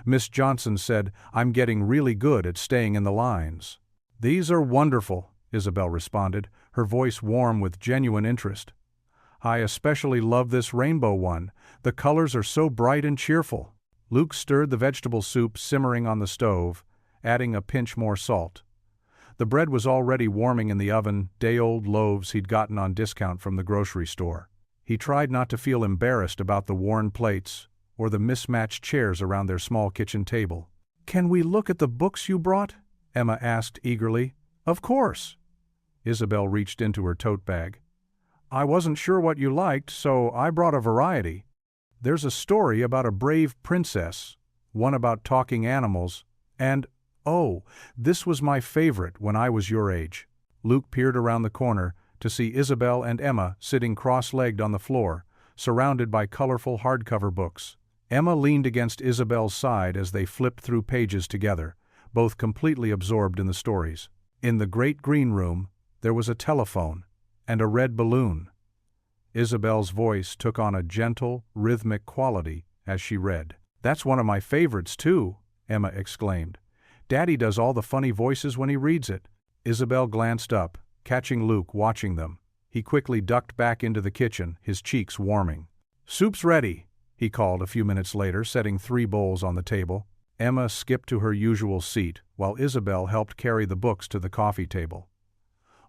Miss Johnson said I'm getting really good at staying in the lines." "These are wonderful," Isabel responded, her voice warm with genuine interest. "I especially love this rainbow one. The colors are so bright and cheerful." Luke stirred the vegetable soup simmering on the stove, adding a pinch more salt. The bread was already warming in the oven, day-old loaves he'd gotten on discount from the grocery store. He tried not to feel embarrassed about the worn plates or the mismatched chairs around their small kitchen table. "Can we look at the books you brought?" Emma asked eagerly. "Of course." Isabel reached into her tote bag. "I wasn't sure what you liked, so I brought a variety. There's a story about a brave princess, one about talking animals, and, oh, this was my favorite when I was your age." Luke peered around the corner to see Isabel and Emma sitting cross-legged on the floor, surrounded by colorful hardcover books. Emma leaned against Isabel's side as they flipped through pages together, both completely absorbed in the stories. In the great green room, there was a telephone and a red balloon. Isabel's voice took on a gentle, rhythmic quality as she read. "That's one of my favorites, too," Emma exclaimed. "Daddy does all the funny voices when he reads it." Isabel glanced up, catching Luke watching them. He quickly ducked back into the kitchen, his cheeks warming. "Soup's ready," he called a few minutes later, setting 3 bowls on the table. Emma skipped to her usual seat, while Isabel helped carry the books to the coffee table.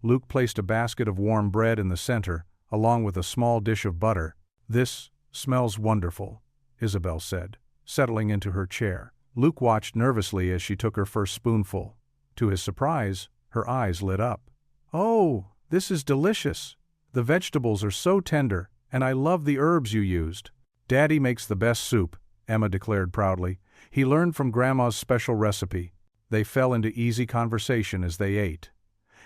Luke placed a basket of warm bread in the center, along with a small dish of butter. "This smells wonderful," Isabel said, settling into her chair. Luke watched nervously as she took her first spoonful. To his surprise, her eyes lit up. "Oh, this is delicious. The vegetables are so tender, and I love the herbs you used." "Daddy makes the best soup," Emma declared proudly. "He learned from Grandma's special recipe." They fell into easy conversation as they ate.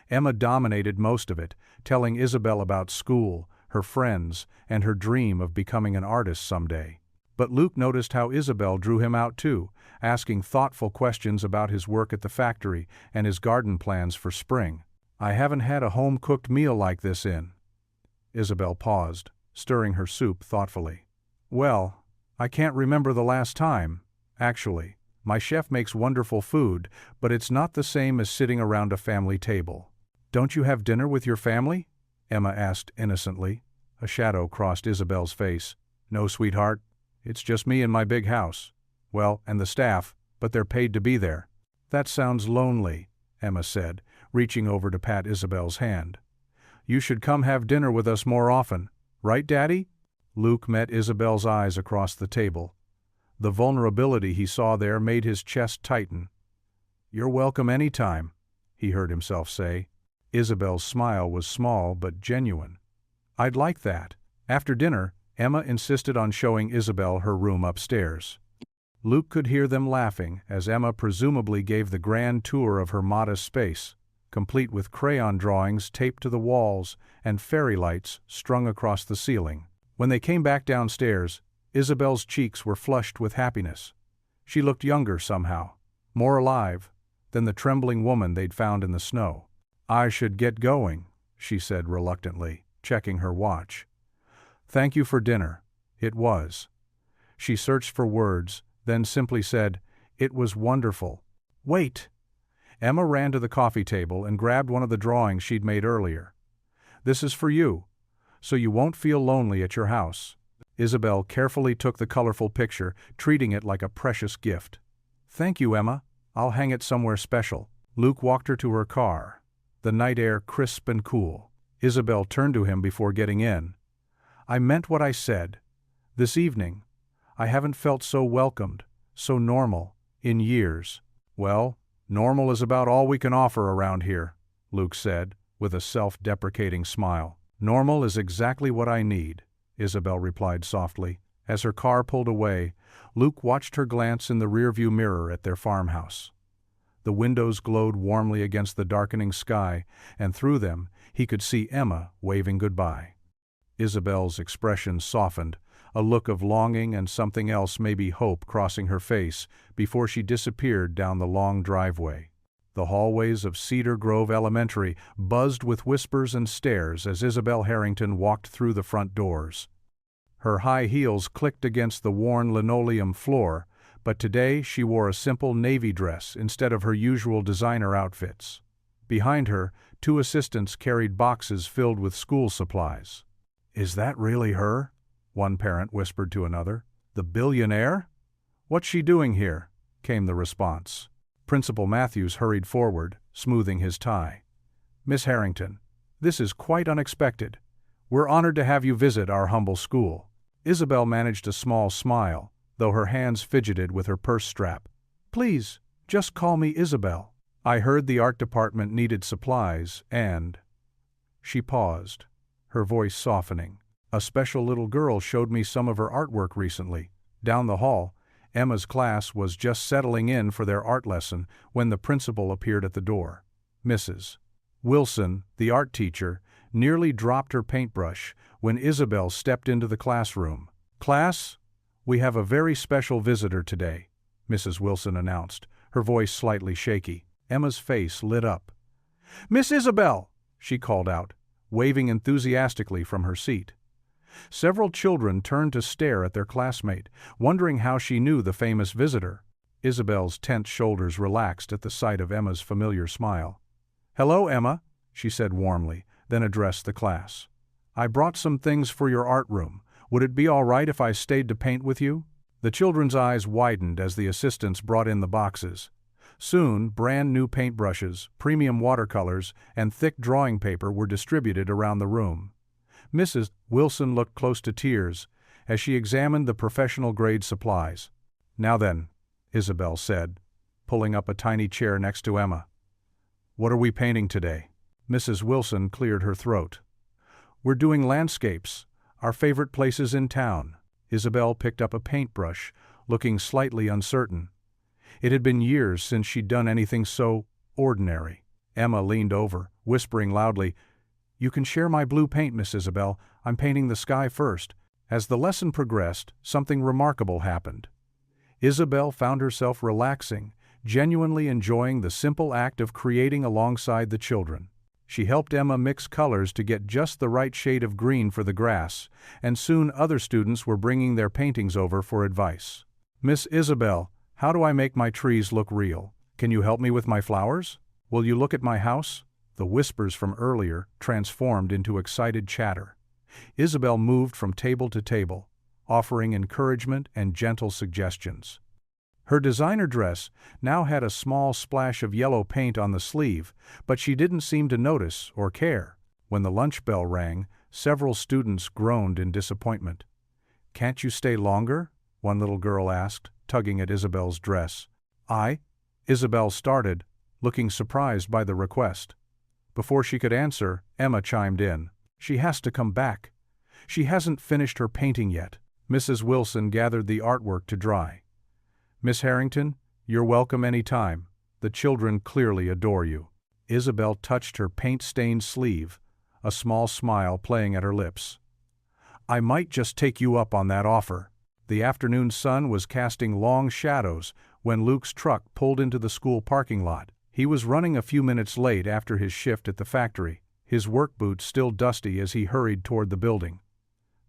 Emma dominated most of it, telling Isabel about school, her friends, and her dream of becoming an artist someday. But Luke noticed how Isabel drew him out too, asking thoughtful questions about his work at the factory and his garden plans for spring. "I haven't had a home-cooked meal like this in." Isabel paused, stirring her soup thoughtfully. "Well, I can't remember the last time, actually. My chef makes wonderful food, but it's not the same as sitting around a family table." "Don't you have dinner with your family?" Emma asked innocently. A shadow crossed Isabel's face. "No, sweetheart. It's just me and my big house. Well, and the staff, but they're paid to be there." "That sounds lonely," Emma said, reaching over to pat Isabel's hand. "You should come have dinner with us more often. Right, Daddy?" Luke met Isabel's eyes across the table. The vulnerability he saw there made his chest tighten. "You're welcome any time," he heard himself say. Isabel's smile was small but genuine. "I'd like that." After dinner, Emma insisted on showing Isabel her room upstairs. Luke could hear them laughing as Emma presumably gave the grand tour of her modest space. complete with crayon drawings taped to the walls and fairy lights strung across the ceiling. When they came back downstairs, Isabel's cheeks were flushed with happiness. She looked younger somehow, more alive, than the trembling woman they'd found in the snow. "I should get going," she said reluctantly, checking her watch. "Thank you for dinner. It was." She searched for words, then simply said, "It was wonderful." "Wait!" Emma ran to the coffee table and grabbed one of the drawings she'd made earlier. "This is for you, so you won't feel lonely at your house." Isabel carefully took the colorful picture, treating it like a precious gift. "Thank you, Emma. I'll hang it somewhere special." Luke walked her to her car, the night air crisp and cool. Isabel turned to him before getting in. "I meant what I said. This evening, I haven't felt so welcomed, so normal, in years." "Well, normal is about all we can offer around here," Luke said, with a self-deprecating smile. "Normal is exactly what I need," Isabel replied softly. As her car pulled away, Luke watched her glance in the rearview mirror at their farmhouse. The windows glowed warmly against the darkening sky, and through them he could see Emma waving goodbye. Isabel's expression softened, a look of longing and something else, maybe hope, crossing her face before she disappeared down the long driveway. The hallways of Cedar Grove Elementary buzzed with whispers and stares as Isabel Harrington walked through the front doors. Her high heels clicked against the worn linoleum floor, but today she wore a simple navy dress instead of her usual designer outfits. Behind her, two assistants carried boxes filled with school supplies. "Is that really her?" one parent whispered to another. "The billionaire? What's she doing here?" came the response. Principal Matthews hurried forward, smoothing his tie. "Miss Harrington, this is quite unexpected. We're honored to have you visit our humble school." Isabel managed a small smile, though her hands fidgeted with her purse strap. "Please, just call me Isabel. I heard the art department needed supplies and—" She paused, her voice softening. "A special little girl showed me some of her artwork recently. Down the hall, Emma's class was just settling in for their art lesson when the principal appeared at the door. Mrs. Wilson, the art teacher, nearly dropped her paintbrush when Isabel stepped into the classroom. "Class, we have a very special visitor today," Mrs. Wilson announced, her voice slightly shaky. Emma's face lit up. "Miss Isabel!" she called out, waving enthusiastically from her seat. Several children turned to stare at their classmate, wondering how she knew the famous visitor. Isabel's tense shoulders relaxed at the sight of Emma's familiar smile. "Hello, Emma," she said warmly, then addressed the class. "I brought some things for your art room. Would it be all right if I stayed to paint with you?" The children's eyes widened as the assistants brought in the boxes. Soon, brand new paintbrushes, premium watercolors, and thick drawing paper were distributed around the room. Mrs. Wilson looked close to tears as she examined the professional-grade supplies. "Now then," Isabel said, pulling up a tiny chair next to Emma. "What are we painting today?" Mrs. Wilson cleared her throat. "We're doing landscapes, our favorite places in town." Isabel picked up a paintbrush, looking slightly uncertain. It had been years since she'd done anything so ordinary. Emma leaned over, whispering loudly, "You can share my blue paint, Miss Isabel. I'm painting the sky first." As the lesson progressed, something remarkable happened. Isabel found herself relaxing, genuinely enjoying the simple act of creating alongside the children. She helped Emma mix colors to get just the right shade of green for the grass, and soon other students were bringing their paintings over for advice. "Miss Isabel, how do I make my trees look real? Can you help me with my flowers? Will you look at my house?" The whispers from earlier transformed into excited chatter. Isabel moved from table to table, offering encouragement and gentle suggestions. Her designer dress now had a small splash of yellow paint on the sleeve, but she didn't seem to notice or care. When the lunch bell rang, several students groaned in disappointment. "Can't you stay longer?" one little girl asked, tugging at Isabel's dress. Isabel started, looking surprised by the request. Before she could answer, Emma chimed in. "She has to come back. She hasn't finished her painting yet." Mrs. Wilson gathered the artwork to dry. "Miss Harrington, you're welcome any time. The children clearly adore you." Isabel touched her paint-stained sleeve, a small smile playing at her lips. "I might just take you up on that offer." The afternoon sun was casting long shadows when Luke's truck pulled into the school parking lot. He was running a few minutes late after his shift at the factory, his work boots still dusty as he hurried toward the building.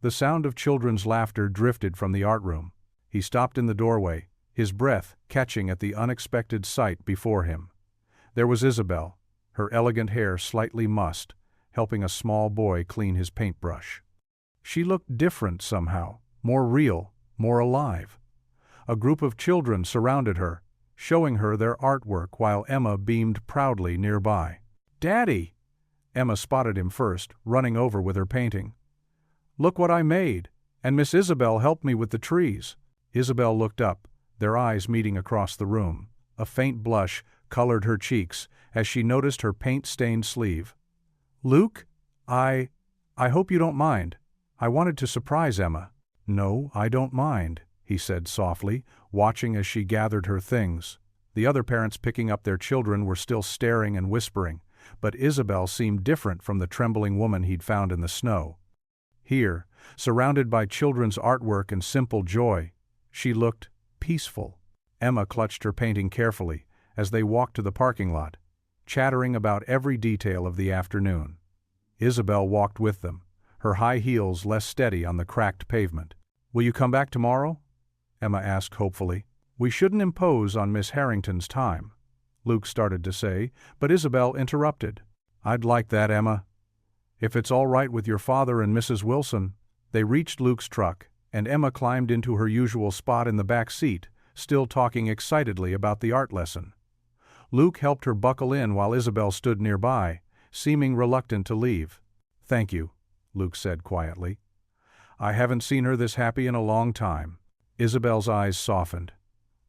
The sound of children's laughter drifted from the art room. He stopped in the doorway, his breath catching at the unexpected sight before him. There was Isabel, her elegant hair slightly mussed, helping a small boy clean his paintbrush. She looked different somehow, more real, more alive. A group of children surrounded her, showing her their artwork while Emma beamed proudly nearby. "Daddy!" Emma spotted him first, running over with her painting. "Look what I made, and Miss Isabel helped me with the trees." Isabel looked up, their eyes meeting across the room. A faint blush colored her cheeks as she noticed her paint-stained sleeve. "Luke, I hope you don't mind. I wanted to surprise Emma." "No, I don't mind," he said softly, watching as she gathered her things. The other parents picking up their children were still staring and whispering, but Isabel seemed different from the trembling woman he'd found in the snow. Here, surrounded by children's artwork and simple joy, she looked peaceful. Emma clutched her painting carefully as they walked to the parking lot, chattering about every detail of the afternoon. Isabel walked with them, her high heels less steady on the cracked pavement. "Will you come back tomorrow?" Emma asked hopefully. "We shouldn't impose on Miss Harrington's time," Luke started to say, but Isabel interrupted. "I'd like that, Emma. If it's all right with your father and Mrs. Wilson." They reached Luke's truck, and Emma climbed into her usual spot in the back seat, still talking excitedly about the art lesson. Luke helped her buckle in while Isabel stood nearby, seeming reluctant to leave. "Thank you," Luke said quietly. "I haven't seen her this happy in a long time." Isabel's eyes softened.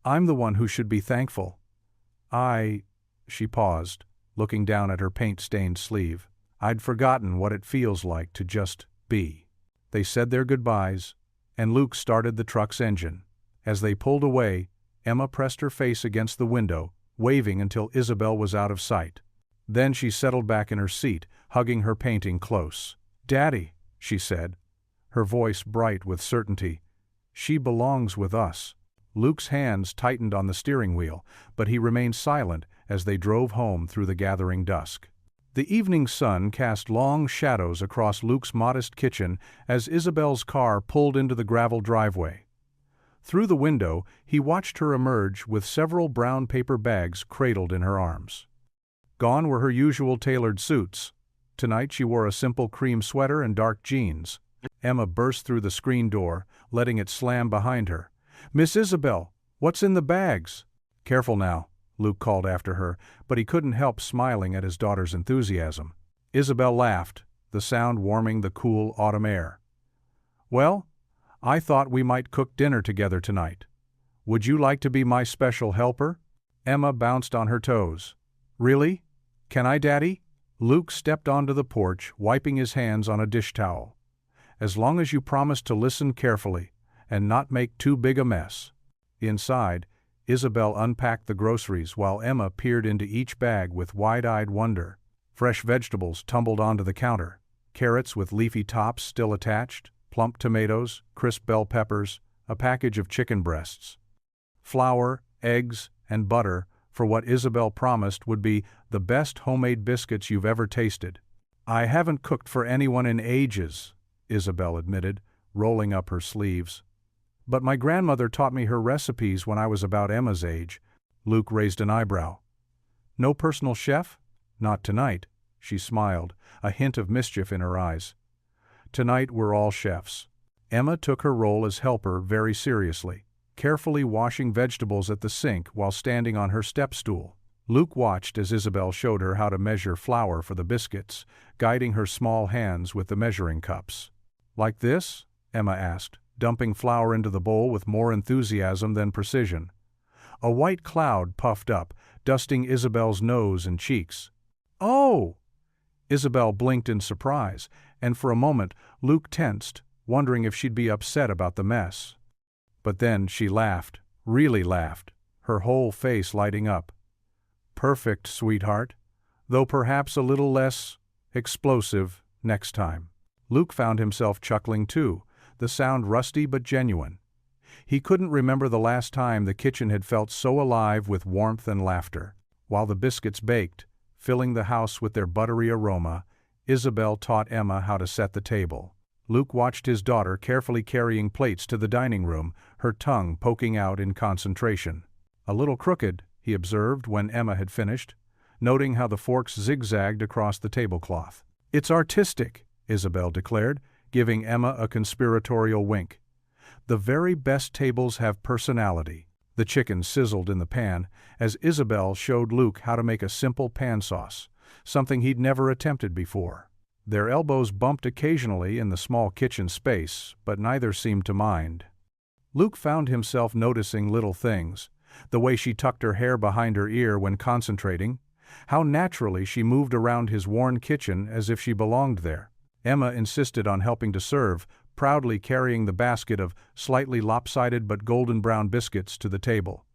"I'm the one who should be thankful." She paused, looking down at her paint-stained sleeve. "I'd forgotten what it feels like to just be." They said their goodbyes, and Luke started the truck's engine. As they pulled away, Emma pressed her face against the window, waving until Isabel was out of sight. Then she settled back in her seat, hugging her painting close. "Daddy," she said, her voice bright with certainty, "she belongs with us." Luke's hands tightened on the steering wheel, but he remained silent as they drove home through the gathering dusk. The evening sun cast long shadows across Luke's modest kitchen as Isabel's car pulled into the gravel driveway. Through the window, he watched her emerge with several brown paper bags cradled in her arms. Gone were her usual tailored suits. Tonight she wore a simple cream sweater and dark jeans. Emma burst through the screen door, letting it slam behind her. "Miss Isabel, what's in the bags?" "Careful now," Luke called after her, but he couldn't help smiling at his daughter's enthusiasm. Isabel laughed, the sound warming the cool autumn air. "Well, I thought we might cook dinner together tonight. Would you like to be my special helper?" Emma bounced on her toes. "Really? Can I, Daddy?" Luke stepped onto the porch, wiping his hands on a dish towel. "As long as you promise to listen carefully and not make too big a mess." Inside, Isabel unpacked the groceries while Emma peered into each bag with wide-eyed wonder. Fresh vegetables tumbled onto the counter, carrots with leafy tops still attached, plump tomatoes, crisp bell peppers, a package of chicken breasts. Flour, eggs, and butter for what Isabel promised would be the best homemade biscuits you've ever tasted. "I haven't cooked for anyone in ages," Isabel admitted, rolling up her sleeves. "But my grandmother taught me her recipes when I was about Emma's age." Luke raised an eyebrow. "No personal chef?" "Not tonight," she smiled, a hint of mischief in her eyes. "Tonight we're all chefs." Emma took her role as helper very seriously, carefully washing vegetables at the sink while standing on her step stool. Luke watched as Isabel showed her how to measure flour for the biscuits, guiding her small hands with the measuring cups. "Like this?" Emma asked, dumping flour into the bowl with more enthusiasm than precision. A white cloud puffed up, dusting Isabel's nose and cheeks. "Oh!" Isabel blinked in surprise, and for a moment Luke tensed, wondering if she'd be upset about the mess. But then she laughed, really laughed, her whole face lighting up. "Perfect, sweetheart. though perhaps a little less explosive next time. Luke found himself chuckling too, the sound rusty but genuine. He couldn't remember the last time the kitchen had felt so alive with warmth and laughter. While the biscuits baked, filling the house with their buttery aroma, Isabel taught Emma how to set the table. Luke watched his daughter carefully carrying plates to the dining room, her tongue poking out in concentration. "A little crooked," he observed when Emma had finished, noting how the forks zigzagged across the tablecloth. "It's artistic," Isabel declared, giving Emma a conspiratorial wink. "The very best tables have personality." The chicken sizzled in the pan as Isabel showed Luke how to make a simple pan sauce, something he'd never attempted before. Their elbows bumped occasionally in the small kitchen space, but neither seemed to mind. Luke found himself noticing little things, the way she tucked her hair behind her ear when concentrating, how naturally she moved around his worn kitchen as if she belonged there. Emma insisted on helping to serve, proudly carrying the basket of slightly lopsided but golden brown biscuits to the table.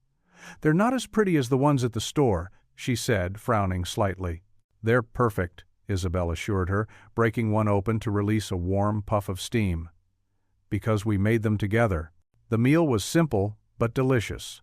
"They're not as pretty as the ones at the store," she said, frowning slightly. "They're perfect," Isabel assured her, breaking one open to release a warm puff of steam. "Because we made them together." The meal was simple, but delicious.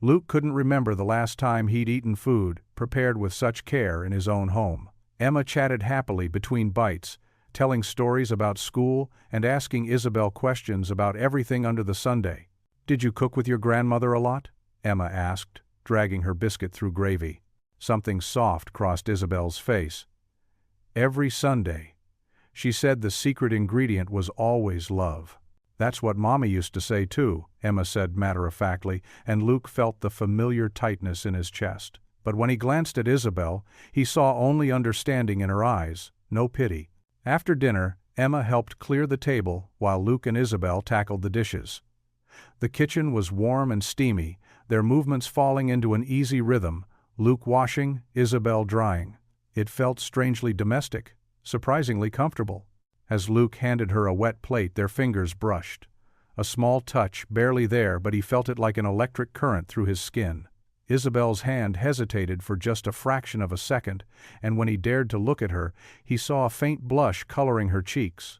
Luke couldn't remember the last time he'd eaten food prepared with such care in his own home. Emma chatted happily between bites, telling stories about school and asking Isabel questions about everything under the sundae. "Did you cook with your grandmother a lot?" Emma asked, dragging her biscuit through gravy. Something soft crossed Isabel's face. "Every Sunday." She said the secret ingredient was always love. "That's what Mommy used to say too," Emma said matter-of-factly, and Luke felt the familiar tightness in his chest. But when he glanced at Isabel, he saw only understanding in her eyes, no pity. After dinner, Emma helped clear the table while Luke and Isabel tackled the dishes. The kitchen was warm and steamy, their movements falling into an easy rhythm, Luke washing, Isabel drying. It felt strangely domestic, surprisingly comfortable. As Luke handed her a wet plate, their fingers brushed. A small touch, barely there, but he felt it like an electric current through his skin. Isabel's hand hesitated for just a fraction of a second, and when he dared to look at her, he saw a faint blush coloring her cheeks.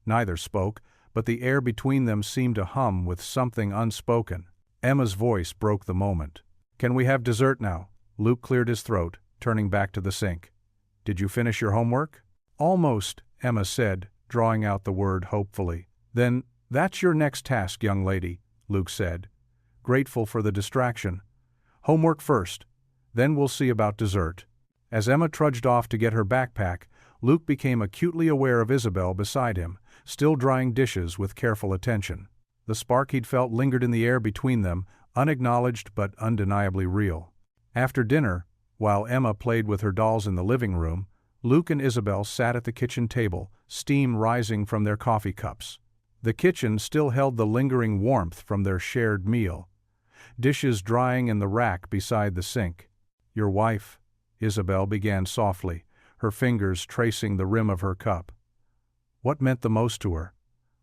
Neither spoke, but the air between them seemed to hum with something unspoken. Emma's voice broke the moment. "Can we have dessert now?" Luke cleared his throat, turning back to the sink. "Did you finish your homework?" "Almost," Emma said, drawing out the word hopefully. "Then that's your next task, young lady," Luke said, grateful for the distraction. "Homework first, then we'll see about dessert." As Emma trudged off to get her backpack, Luke became acutely aware of Isabel beside him, still drying dishes with careful attention. The spark he'd felt lingered in the air between them, unacknowledged but undeniably real. After dinner, while Emma played with her dolls in the living room, Luke and Isabel sat at the kitchen table, steam rising from their coffee cups. The kitchen still held the lingering warmth from their shared meal. Dishes drying in the rack beside the sink. "Your wife," Isabel began softly, her fingers tracing the rim of her cup. "What meant the most to her?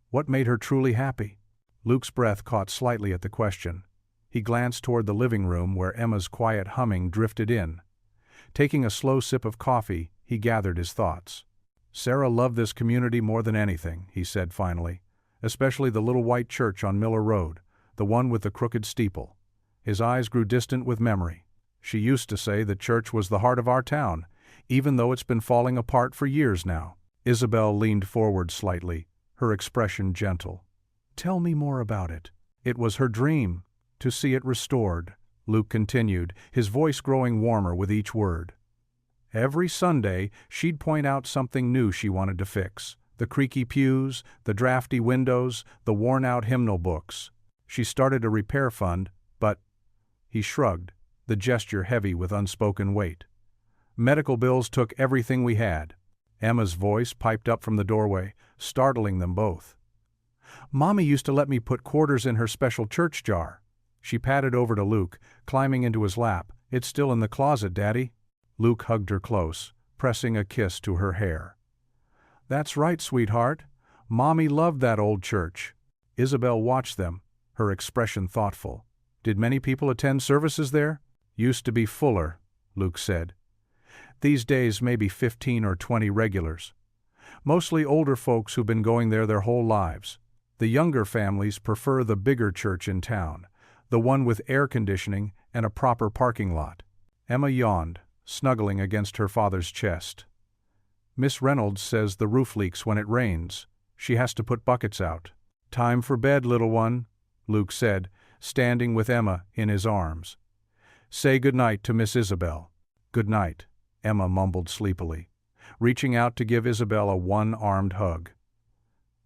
What made her truly happy?" Luke's breath caught slightly at the question. He glanced toward the living room where Emma's quiet humming drifted in. Taking a slow sip of coffee, he gathered his thoughts. "Sarah loved this community more than anything," he said finally, "especially the little white church on Miller Road, the one with the crooked steeple." His eyes grew distant with memory. "She used to say the church was the heart of our town, even though it's been falling apart for years now." Isabel leaned forward slightly, her expression gentle. "Tell me more about it." "It was her dream, to see it restored," Luke continued, his voice growing warmer with each word. "Every Sunday, she'd point out something new she wanted to fix. The creaky pews, the drafty windows, the worn-out hymnal books. She started a repair fund, but—" He shrugged, the gesture heavy with unspoken weight. "Medical bills took everything we had." Emma's voice piped up from the doorway, startling them both. "Mommy used to let me put quarters in her special church jar." She patted over to Luke, climbing into his lap. "It's still in the closet, Daddy." Luke hugged her close, pressing a kiss to her hair. "That's right, sweetheart. Mommy loved that old church." Isabel watched them, her expression thoughtful. "Did many people attend services there?" "Used to be fuller," Luke said. These days maybe 15 or 20 regulars. Mostly older folks who've been going there their whole lives. The younger families prefer the bigger church in town, the one with air conditioning and a proper parking lot. Emma yawned, snuggling against her father's chest. Miss Reynolds says the roof leaks when it rains. She has to put buckets out. Time for bed, little one, Luke said, standing with Emma in his arms. Say good night to Miss Isabel. Good night, Emma mumbled sleepily, reaching out to give Isabel a one-armed hug.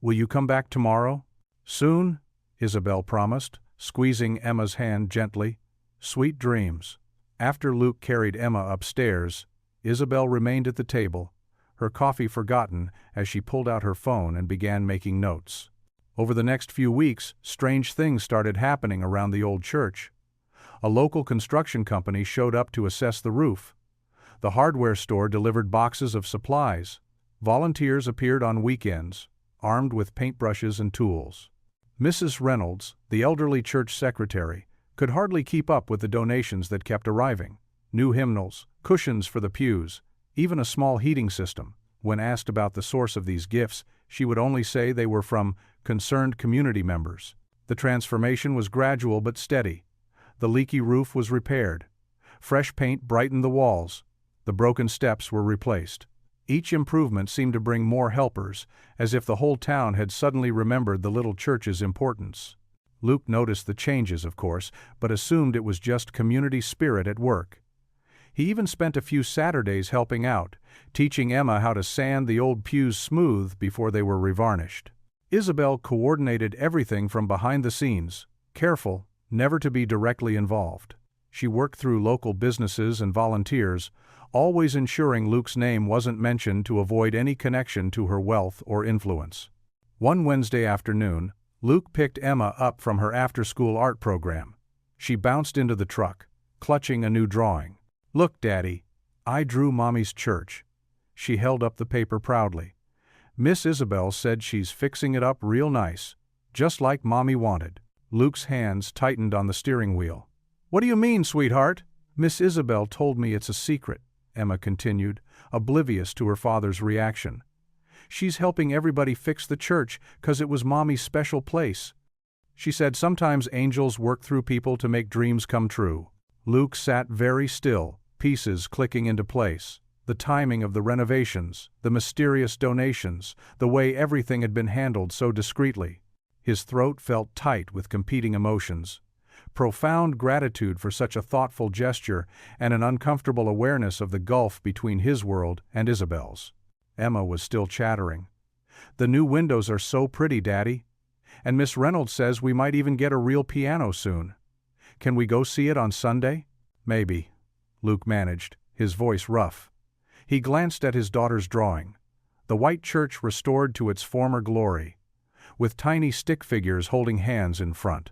Will you come back tomorrow? Soon, Isabel promised, squeezing Emma's hand gently. Sweet dreams. After Luke carried Emma upstairs, Isabel remained at the table, her coffee forgotten as she pulled out her phone and began making notes. Over the next few weeks, strange things started happening around the old church. A local construction company showed up to assess the roof. The hardware store delivered boxes of supplies. Volunteers appeared on weekends, armed with paintbrushes and tools. Mrs. Reynolds, the elderly church secretary, could hardly keep up with the donations that kept arriving. New hymnals, cushions for the pews, even a small heating system. When asked about the source of these gifts, she would only say they were from concerned community members. The transformation was gradual but steady. The leaky roof was repaired. Fresh paint brightened the walls. The broken steps were replaced. Each improvement seemed to bring more helpers, as if the whole town had suddenly remembered the little church's importance. Luke noticed the changes, of course, but assumed it was just community spirit at work. He even spent a few Saturdays helping out, teaching Emma how to sand the old pews smooth before they were revarnished. Isabel coordinated everything from behind the scenes, careful never to be directly involved. She worked through local businesses and volunteers, always ensuring Luke's name wasn't mentioned to avoid any connection to her wealth or influence. One Wednesday afternoon, Luke picked Emma up from her after-school art program. She bounced into the truck, clutching a new drawing. Look, Daddy, I drew Mommy's church. She held up the paper proudly. Miss Isabel said she's fixing it up real nice, just like Mommy wanted. Luke's hands tightened on the steering wheel. What do you mean, sweetheart? Miss Isabel told me it's a secret, Emma continued, oblivious to her father's reaction. She's helping everybody fix the church 'cause it was Mommy's special place. She said sometimes angels work through people to make dreams come true. Luke sat very still, pieces clicking into place. The timing of the renovations, the mysterious donations, the way everything had been handled so discreetly. His throat felt tight with competing emotions. Profound gratitude for such a thoughtful gesture and an uncomfortable awareness of the gulf between his world and Isabel's. Emma was still chattering. The new windows are so pretty, Daddy. And Miss Reynolds says we might even get a real piano soon. Can we go see it on Sunday? Maybe, Luke managed, his voice rough. He glanced at his daughter's drawing. The white church restored to its former glory, with tiny stick figures holding hands in front.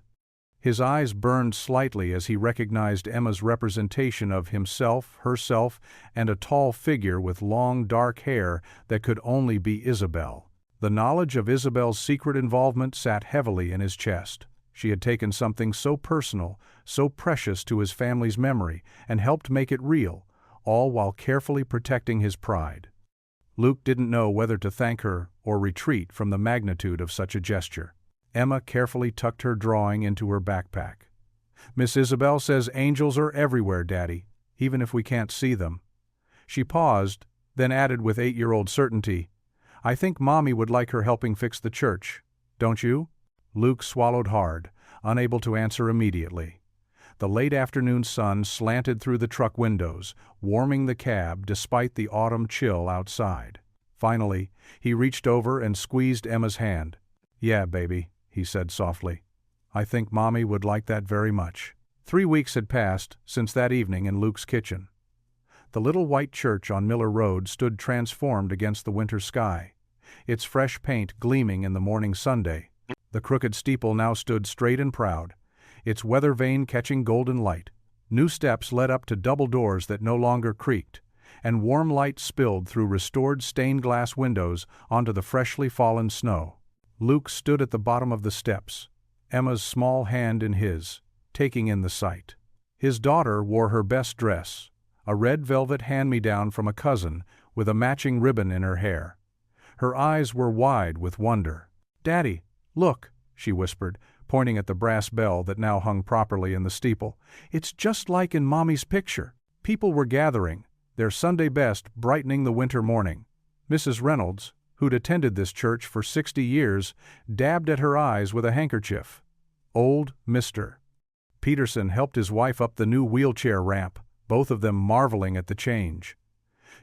His eyes burned slightly as he recognized Emma's representation of himself, herself, and a tall figure with long dark hair that could only be Isabel. The knowledge of Isabel's secret involvement sat heavily in his chest. She had taken something so personal, so precious to his family's memory, and helped make it real, all while carefully protecting his pride. Luke didn't know whether to thank her or retreat from the magnitude of such a gesture. Emma carefully tucked her drawing into her backpack. Miss Isabel says angels are everywhere, Daddy, even if we can't see them. She paused, then added with 8-year-old certainty, I think Mommy would like her helping fix the church, don't you? Luke swallowed hard, unable to answer immediately. The late afternoon sun slanted through the truck windows, warming the cab despite the autumn chill outside. Finally, he reached over and squeezed Emma's hand. Yeah, baby, he said softly. I think Mommy would like that very much. 3 weeks had passed since that evening in Luke's kitchen. The little white church on Miller Road stood transformed against the winter sky, its fresh paint gleaming in the morning Sunday. The crooked steeple now stood straight and proud, its weather vane catching golden light. New steps led up to double doors that no longer creaked, and warm light spilled through restored stained glass windows onto the freshly fallen snow. Luke stood at the bottom of the steps, Emma's small hand in his, taking in the sight. His daughter wore her best dress, a red velvet hand-me-down from a cousin, with a matching ribbon in her hair. Her eyes were wide with wonder. "Daddy, look," she whispered, pointing at the brass bell that now hung properly in the steeple. "It's just like in Mommy's picture." People were gathering, their Sunday best brightening the winter morning. Mrs. Reynolds, who'd attended this church for 60 years, dabbed at her eyes with a handkerchief. Old Mr. Peterson helped his wife up the new wheelchair ramp, both of them marveling at the change.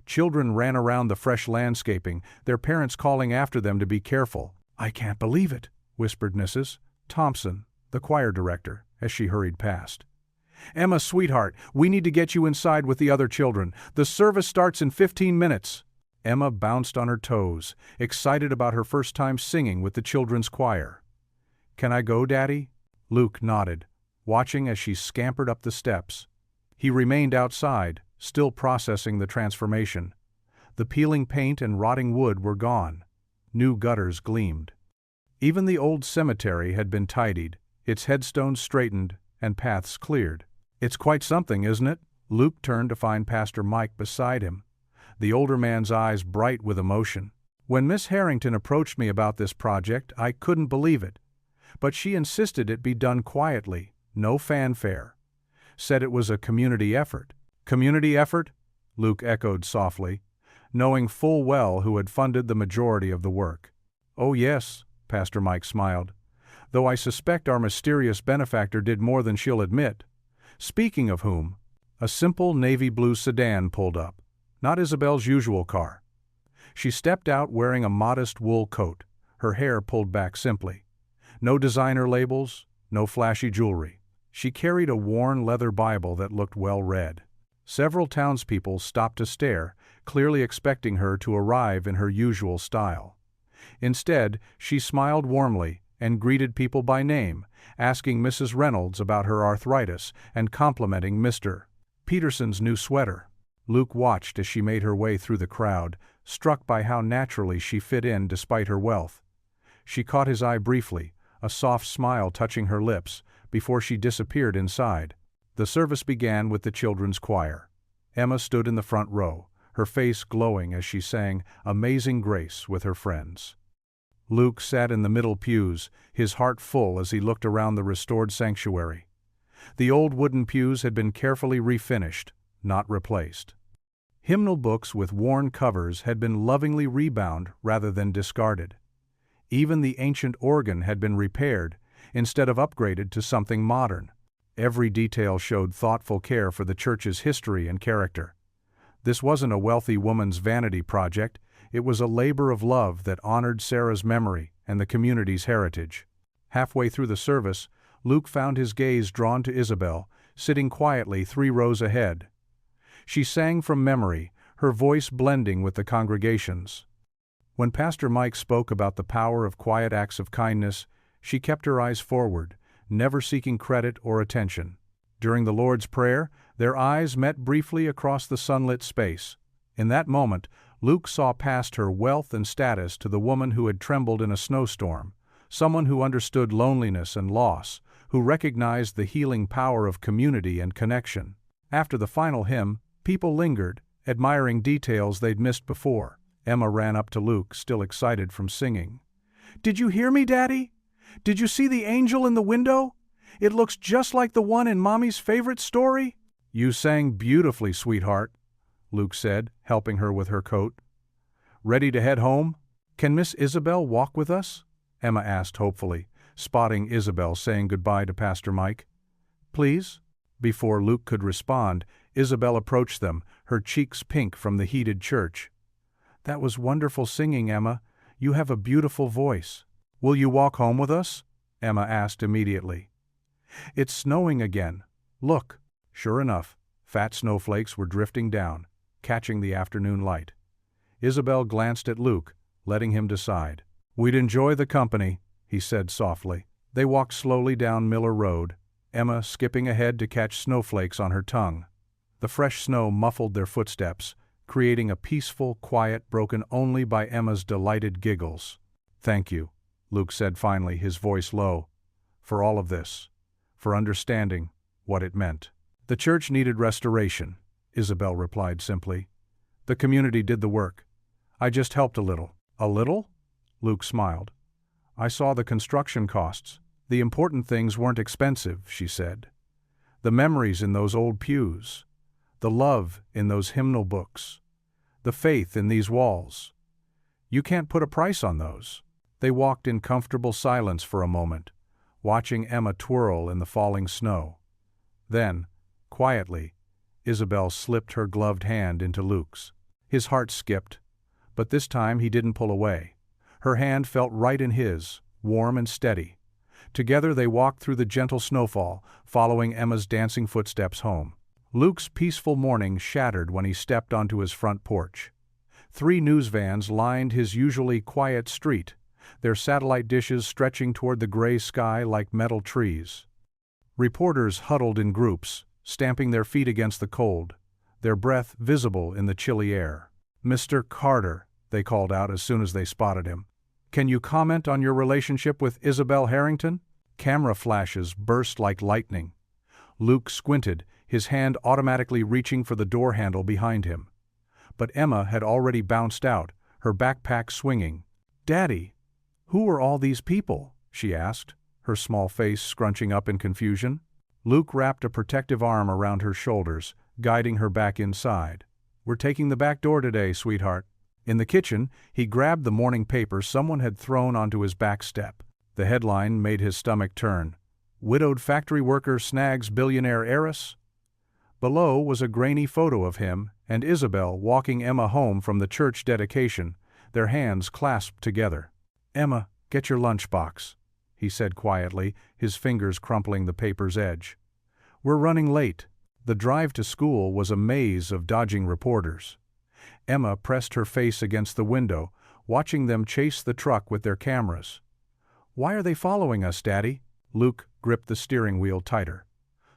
Children ran around the fresh landscaping, their parents calling after them to be careful. "I can't believe it," whispered Mrs. Thompson, the choir director, as she hurried past. "Emma, sweetheart, we need to get you inside with the other children. The service starts in 15 minutes. Emma bounced on her toes, excited about her first time singing with the children's choir. "Can I go, Daddy?" Luke nodded, watching as she scampered up the steps. He remained outside, still processing the transformation. The peeling paint and rotting wood were gone. New gutters gleamed. Even the old cemetery had been tidied, its headstones straightened, and paths cleared. "It's quite something, isn't it?" Luke turned to find Pastor Mike beside him, the older man's eyes bright with emotion. "When Miss Harrington approached me about this project, I couldn't believe it. But she insisted it be done quietly, no fanfare. Said it was a community effort." "Community effort?" Luke echoed softly, knowing full well who had funded the majority of the work. "Oh yes," Pastor Mike smiled, "though I suspect our mysterious benefactor did more than she'll admit. Speaking of whom, a simple navy blue sedan pulled up, not Isabel's usual car. She stepped out wearing a modest wool coat, her hair pulled back simply. No designer labels, no flashy jewelry. She carried a worn leather Bible that looked well read. Several townspeople stopped to stare, clearly expecting her to arrive in her usual style. Instead, she smiled warmly and greeted people by name, asking Mrs. Reynolds about her arthritis and complimenting Mr. Peterson's new sweater. Luke watched as she made her way through the crowd, struck by how naturally she fit in despite her wealth. She caught his eye briefly, a soft smile touching her lips, before she disappeared inside. The service began with the children's choir. Emma stood in the front row, her face glowing as she sang Amazing Grace with her friends. Luke sat in the middle pews, his heart full as he looked around the restored sanctuary. The old wooden pews had been carefully refinished, not replaced. Hymnal books with worn covers had been lovingly rebound rather than discarded. Even the ancient organ had been repaired, instead of upgraded to something modern. Every detail showed thoughtful care for the church's history and character. This wasn't a wealthy woman's vanity project, it was a labor of love that honored Sarah's memory and the community's heritage. Halfway through the service, Luke found his gaze drawn to Isabel, sitting quietly 3 rows ahead. She sang from memory, her voice blending with the congregation's. When Pastor Mike spoke about the power of quiet acts of kindness, she kept her eyes forward, never seeking credit or attention. During the Lord's Prayer, their eyes met briefly across the sunlit space. In that moment, Luke saw past her wealth and status to the woman who had trembled in a snowstorm, someone who understood loneliness and loss, who recognized the healing power of community and connection. After the final hymn, people lingered, admiring details they'd missed before. Emma ran up to Luke, still excited from singing. "Did you hear me, Daddy? Did you see the angel in the window? It looks just like the one in Mommy's favorite story." "You sang beautifully, sweetheart," Luke said, helping her with her coat. "Ready to head home? Can Miss Isabel walk with us?" Emma asked hopefully, spotting Isabel saying goodbye to Pastor Mike. "Please?" Before Luke could respond, Isabel approached them, her cheeks pink from the heated church. "That was wonderful singing, Emma. You have a beautiful voice." "Will you walk home with us?" Emma asked immediately. "It's snowing again. Look." Sure enough, fat snowflakes were drifting down, catching the afternoon light. Isabel glanced at Luke, letting him decide. "We'd enjoy the company," he said softly. They walked slowly down Miller Road, Emma skipping ahead to catch snowflakes on her tongue. The fresh snow muffled their footsteps, creating a peaceful quiet broken only by Emma's delighted giggles. "Thank you," Luke said finally, his voice low, "for all of this, for understanding what it meant." The church needed restoration. Isabel replied simply. "The community did the work. I just helped a little." "A little?" Luke smiled. "I saw the construction costs. The important things weren't expensive," she said. "The memories in those old pews. The love in those hymnal books. The faith in these walls. You can't put a price on those." They walked in comfortable silence for a moment, watching Emma twirl in the falling snow. Then, quietly, Isabel slipped her gloved hand into Luke's. His heart skipped, but this time he didn't pull away. Her hand felt right in his, warm and steady. Together they walked through the gentle snowfall, following Emma's dancing footsteps home. Luke's peaceful morning shattered when he stepped onto his front porch. 3 news vans lined his usually quiet street, their satellite dishes stretching toward the gray sky like metal trees. Reporters huddled in groups, stamping their feet against the cold, their breath visible in the chilly air. "Mr. Carter," they called out as soon as they spotted him. "Can you comment on your relationship with Isabel Harrington?" Camera flashes burst like lightning. Luke squinted, his hand automatically reaching for the door handle behind him. But Emma had already bounced out, her backpack swinging. "Daddy, who are all these people?" she asked, her small face scrunching up in confusion. Luke wrapped a protective arm around her shoulders, guiding her back inside. "We're taking the back door today, sweetheart." In the kitchen, he grabbed the morning paper someone had thrown onto his back step. The headline made his stomach turn. "Widowed factory worker snags billionaire heiress?" Below was a grainy photo of him and Isabel walking Emma home from the church dedication, their hands clasped together. "Emma, get your lunchbox," he said quietly, his fingers crumpling the paper's edge. "We're running late." The drive to school was a maze of dodging reporters. Emma pressed her face against the window, watching them chase the truck with their cameras. "Why are they following us, Daddy?" Luke gripped the steering wheel tighter.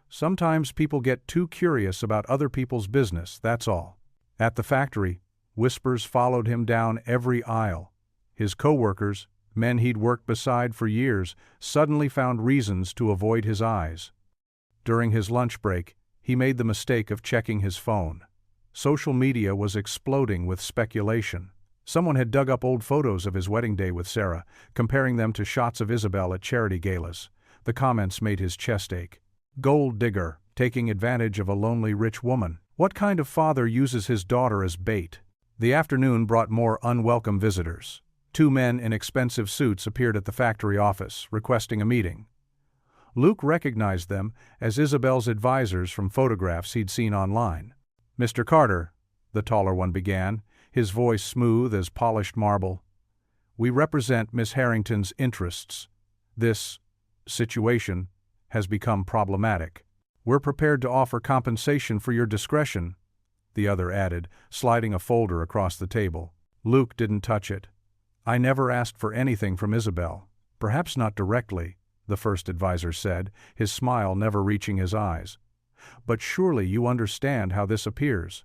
"Sometimes people get too curious about other people's business, that's all." At the factory, whispers followed him down every aisle. His co-workers, men he'd worked beside for years, suddenly found reasons to avoid his eyes. During his lunch break, he made the mistake of checking his phone. Social media was exploding with speculation. Someone had dug up old photos of his wedding day with Sarah, comparing them to shots of Isabel at charity galas. The comments made his chest ache. "Gold digger, taking advantage of a lonely rich woman. What kind of father uses his daughter as bait?" The afternoon brought more unwelcome visitors. 2 men in expensive suits appeared at the factory office, requesting a meeting. Luke recognized them as Isabel's advisors from photographs he'd seen online. "Mr. Carter," the taller one began, his voice smooth as polished marble, "we represent Miss Harrington's interests. This situation has become problematic. We're prepared to offer compensation for your discretion," the other added, sliding a folder across the table. Luke didn't touch it. "I never asked for anything from Isabel. Perhaps not directly," the first advisor said, his smile never reaching his eyes. "But surely you understand how this appears.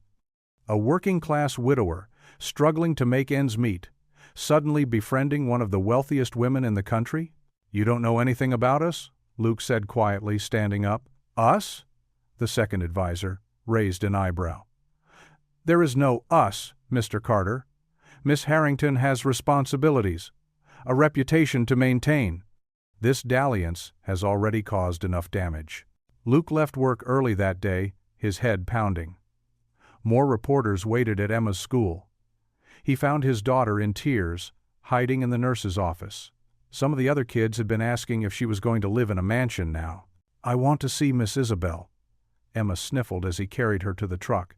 A working-class widower, struggling to make ends meet, suddenly befriending one of the wealthiest women in the country? You don't know anything about us?" Luke said quietly, standing up. "Us?" the second advisor raised an eyebrow. "There is no us, Mr. Carter. Miss Harrington has responsibilities, a reputation to maintain. This dalliance has already caused enough damage." Luke left work early that day, his head pounding. More reporters waited at Emma's school. He found his daughter in tears, hiding in the nurse's office. Some of the other kids had been asking if she was going to live in a mansion now. "I want to see Miss Isabel," Emma sniffled as he carried her to the truck.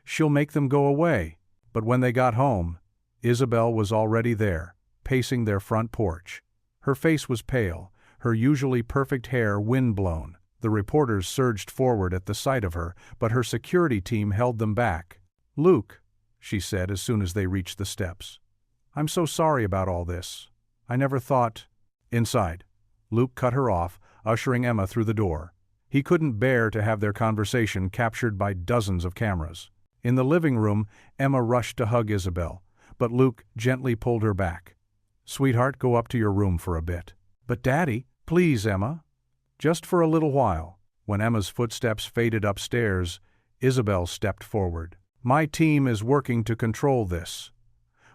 "She'll make them go away." But when they got home, Isabel was already there, pacing their front porch. Her face was pale, her usually perfect hair wind-blown. The reporters surged forward at the sight of her, but her security team held them back. "Luke," she said as soon as they reached the steps, "I'm so sorry about all this. I never thought—" "Inside." Luke cut her off, ushering Emma through the door. He couldn't bear to have their conversation captured by dozens of cameras. In the living room, Emma rushed to hug Isabel, but Luke gently pulled her back. "Sweetheart, go up to your room for a bit." "But Daddy—" "Please, Emma. Just for a little while." When Emma's footsteps faded upstairs, Isabel stepped forward. My team is working to control this.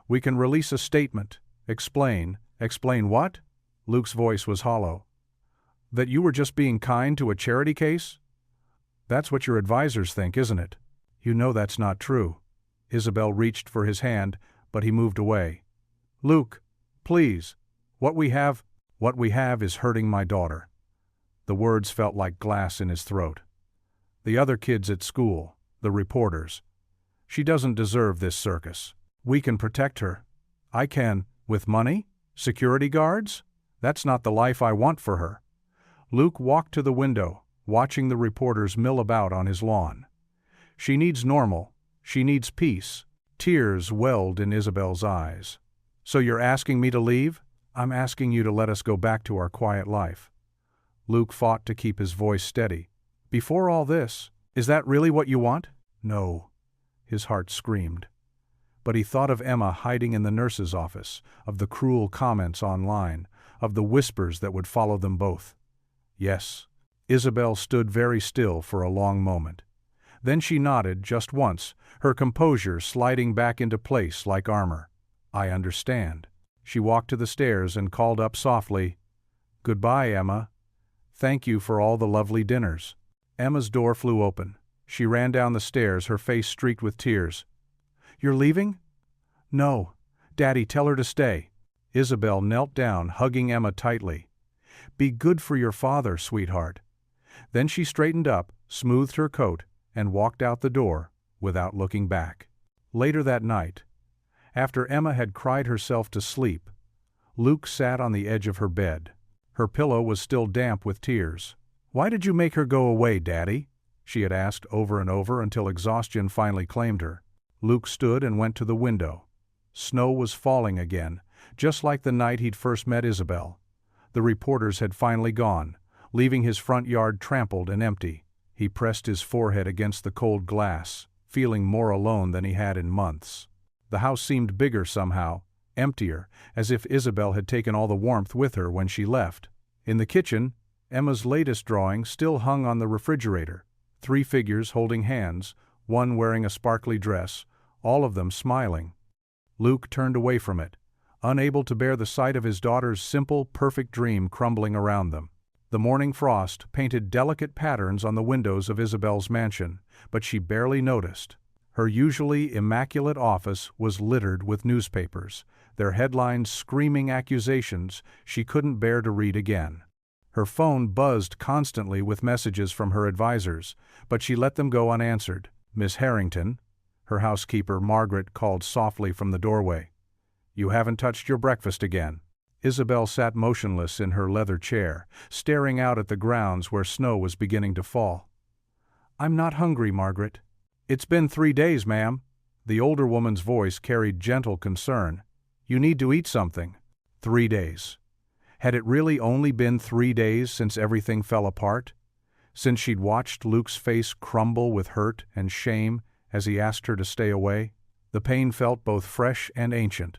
We can release a statement. Explain. Explain what? Luke's voice was hollow. That you were just being kind to a charity case? That's what your advisors think, isn't it? You know that's not true. Isabel reached for his hand, but he moved away. Luke, please. What we have is hurting my daughter. The words felt like glass in his throat. The other kids at school, the reporters. She doesn't deserve this circus. We can protect her. I can, with money? Security guards? That's not the life I want for her. Luke walked to the window, watching the reporters mill about on his lawn. She needs normal. She needs peace. Tears welled in Isabel's eyes. So you're asking me to leave? I'm asking you to let us go back to our quiet life. Luke fought to keep his voice steady. Before all this, is that really what you want? No. His heart screamed. But he thought of Emma hiding in the nurse's office, of the cruel comments online, of the whispers that would follow them both. Yes. Isabel stood very still for a long moment. Then she nodded just once, her composure sliding back into place like armor. I understand. She walked to the stairs and called up softly, Goodbye, Emma. Thank you for all the lovely dinners. Emma's door flew open. She ran down the stairs, her face streaked with tears. You're leaving? No. Daddy, tell her to stay. Isabel knelt down, hugging Emma tightly. Be good for your father, sweetheart. Then she straightened up, smoothed her coat, and walked out the door, without looking back. Later that night, after Emma had cried herself to sleep, Luke sat on the edge of her bed. Her pillow was still damp with tears. Why did you make her go away, Daddy? She had asked over and over until exhaustion finally claimed her. Luke stood and went to the window. Snow was falling again, just like the night he'd first met Isabel. The reporters had finally gone, leaving his front yard trampled and empty. He pressed his forehead against the cold glass, feeling more alone than he had in months. The house seemed bigger somehow, emptier, as if Isabel had taken all the warmth with her when she left. In the kitchen, Emma's latest drawing still hung on the refrigerator. 3 figures holding hands, one wearing a sparkly dress, all of them smiling. Luke turned away from it, unable to bear the sight of his daughter's simple, perfect dream crumbling around them. The morning frost painted delicate patterns on the windows of Isabel's mansion, but she barely noticed. Her usually immaculate office was littered with newspapers, their headlines screaming accusations she couldn't bear to read again. Her phone buzzed constantly with messages from her advisors, but she let them go unanswered. Miss Harrington, her housekeeper Margaret, called softly from the doorway. You haven't touched your breakfast again. Isabel sat motionless in her leather chair, staring out at the grounds where snow was beginning to fall. I'm not hungry, Margaret. It's been 3 days, ma'am. The older woman's voice carried gentle concern. You need to eat something. 3 days. Had it really only been 3 days since everything fell apart? Since she'd watched Luke's face crumble with hurt and shame as he asked her to stay away? The pain felt both fresh and ancient,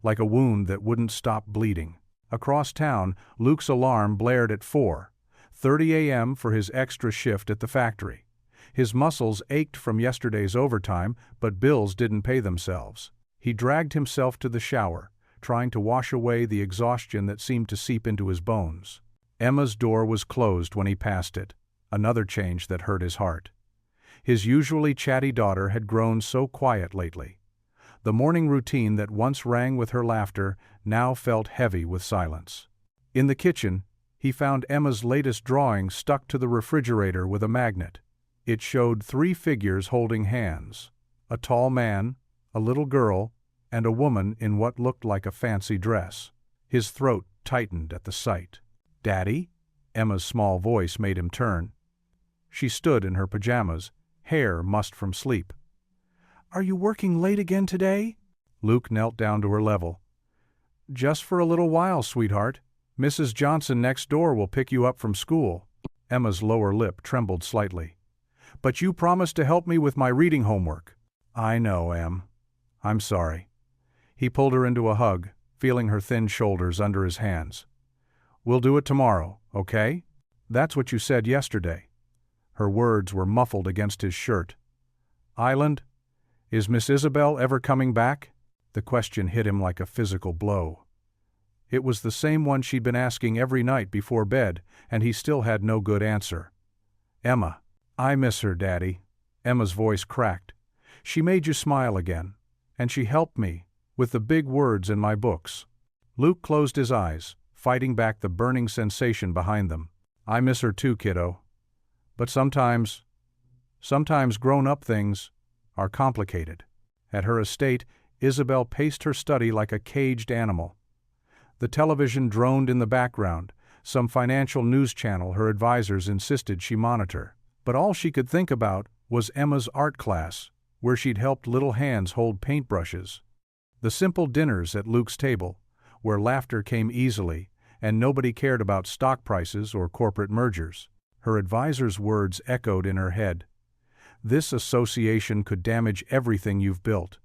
like a wound that wouldn't stop bleeding. Across town, Luke's alarm blared at 4:30 a.m. for his extra shift at the factory. His muscles ached from yesterday's overtime, but bills didn't pay themselves. He dragged himself to the shower, trying to wash away the exhaustion that seemed to seep into his bones. Emma's door was closed when he passed it, another change that hurt his heart. His usually chatty daughter had grown so quiet lately. The morning routine that once rang with her laughter now felt heavy with silence. In the kitchen, he found Emma's latest drawing stuck to the refrigerator with a magnet. It showed 3 figures holding hands: a tall man, a little girl, and a woman in what looked like a fancy dress. His throat tightened at the sight. Daddy? Emma's small voice made him turn. She stood in her pajamas, hair mussed from sleep. Are you working late again today? Luke knelt down to her level. Just for a little while, sweetheart. Mrs. Johnson next door will pick you up from school. Emma's lower lip trembled slightly. But you promised to help me with my reading homework. I know, Em. I'm sorry. He pulled her into a hug, feeling her thin shoulders under his hands. We'll do it tomorrow, okay? That's what you said yesterday. Her words were muffled against his shirt, Island? Is Miss Isabel ever coming back? The question hit him like a physical blow. It was the same one she'd been asking every night before bed, and he still had no good answer. Emma. I miss her, Daddy. Emma's voice cracked. She made you smile again. And she helped me, with the big words in my books. Luke closed his eyes, fighting back the burning sensation behind them. I miss her too, kiddo. But sometimes grown-up things are complicated. At her estate, Isabel paced her study like a caged animal. The television droned in the background, some financial news channel her advisors insisted she monitor. But all she could think about was Emma's art class, where she'd helped little hands hold paintbrushes. The simple dinners at Luke's table, where laughter came easily and nobody cared about stock prices or corporate mergers. Her advisor's words echoed in her head. This association could damage everything you've built.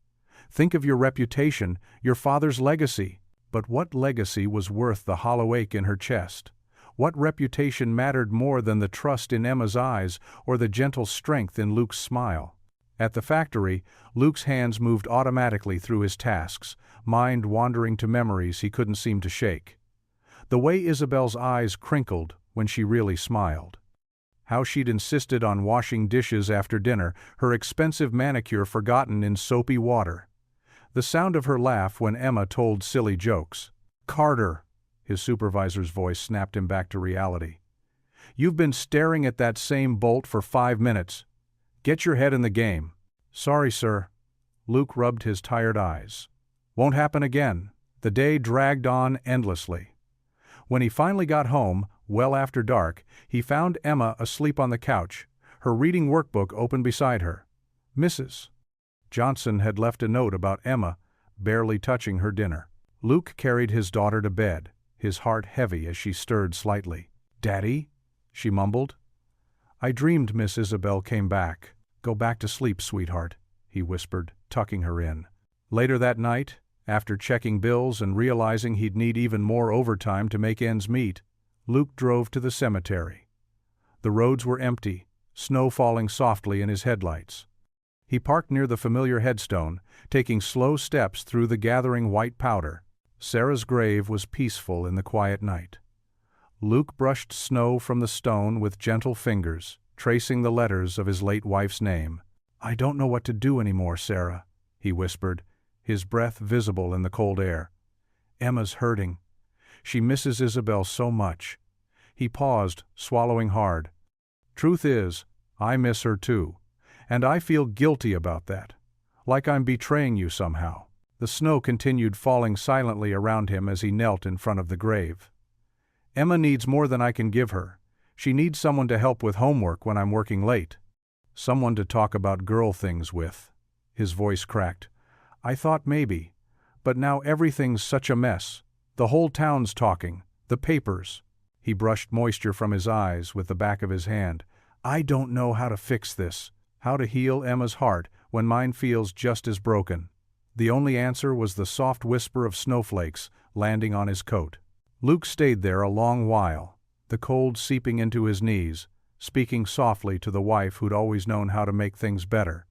Think of your reputation, your father's legacy. But what legacy was worth the hollow ache in her chest? What reputation mattered more than the trust in Emma's eyes or the gentle strength in Luke's smile? At the factory, Luke's hands moved automatically through his tasks, mind wandering to memories he couldn't seem to shake. The way Isabel's eyes crinkled when she really smiled. How she'd insisted on washing dishes after dinner, her expensive manicure forgotten in soapy water. The sound of her laugh when Emma told silly jokes. Carter, his supervisor's voice snapped him back to reality. You've been staring at that same bolt for 5 minutes. Get your head in the game. Sorry, sir. Luke rubbed his tired eyes. Won't happen again. The day dragged on endlessly. When he finally got home, well after dark, he found Emma asleep on the couch, her reading workbook open beside her. Mrs. Johnson had left a note about Emma, barely touching her dinner. Luke carried his daughter to bed, his heart heavy as she stirred slightly. Daddy? She mumbled. I dreamed Miss Isabel came back. Go back to sleep, sweetheart, he whispered, tucking her in. Later that night, after checking bills and realizing he'd need even more overtime to make ends meet, Luke drove to the cemetery. The roads were empty, snow falling softly in his headlights. He parked near the familiar headstone, taking slow steps through the gathering white powder. Sarah's grave was peaceful in the quiet night. Luke brushed snow from the stone with gentle fingers, tracing the letters of his late wife's name. I don't know what to do anymore, Sarah, he whispered, his breath visible in the cold air. Emma's hurting. She misses Isabel so much. He paused, swallowing hard. Truth is, I miss her too. And I feel guilty about that. Like I'm betraying you somehow. The snow continued falling silently around him as he knelt in front of the grave. Emma needs more than I can give her. She needs someone to help with homework when I'm working late. Someone to talk about girl things with. His voice cracked. I thought maybe. But now everything's such a mess. The whole town's talking. The papers. He brushed moisture from his eyes with the back of his hand. I don't know how to fix this. How to heal Emma's heart when mine feels just as broken. The only answer was the soft whisper of snowflakes landing on his coat. Luke stayed there a long while, the cold seeping into his knees, speaking softly to the wife who'd always known how to make things better.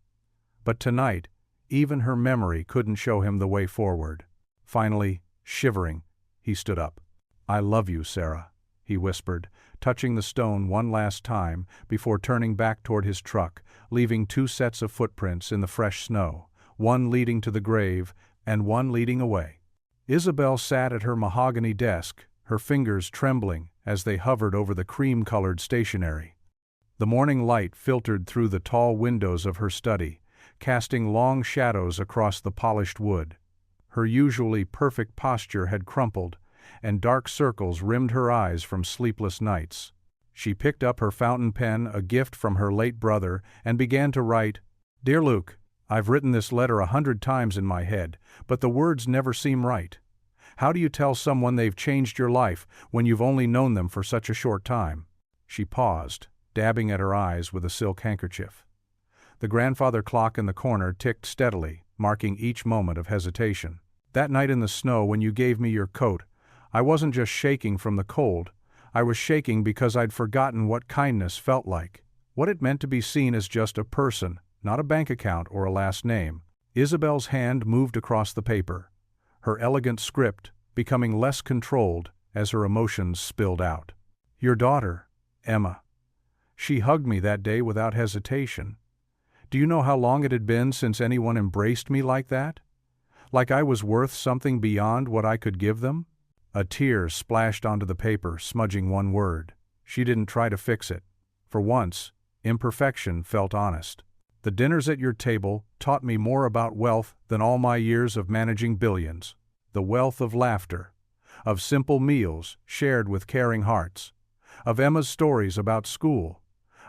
But tonight, even her memory couldn't show him the way forward. Finally, shivering, he stood up. I love you, Sarah, he whispered, touching the stone one last time before turning back toward his truck, leaving 2 sets of footprints in the fresh snow, one leading to the grave and one leading away. Isabel sat at her mahogany desk, her fingers trembling as they hovered over the cream-colored stationery. The morning light filtered through the tall windows of her study, casting long shadows across the polished wood. Her usually perfect posture had crumpled, and dark circles rimmed her eyes from sleepless nights. She picked up her fountain pen, a gift from her late brother, and began to write, Dear Luke, I've written this letter 100 times in my head, but the words never seem right. How do you tell someone they've changed your life when you've only known them for such a short time? She paused, dabbing at her eyes with a silk handkerchief. The grandfather clock in the corner ticked steadily, marking each moment of hesitation. That night in the snow when you gave me your coat, I wasn't just shaking from the cold. I was shaking because I'd forgotten what kindness felt like, what it meant to be seen as just a person, not a bank account or a last name. Isabel's hand moved across the paper, her elegant script becoming less controlled as her emotions spilled out. Your daughter, Emma. She hugged me that day without hesitation. Do you know how long it had been since anyone embraced me like that? Like I was worth something beyond what I could give them? A tear splashed onto the paper, smudging one word. She didn't try to fix it. For once, imperfection felt honest. The dinners at your table taught me more about wealth than all my years of managing billions. The wealth of laughter, of simple meals shared with caring hearts, of Emma's stories about school,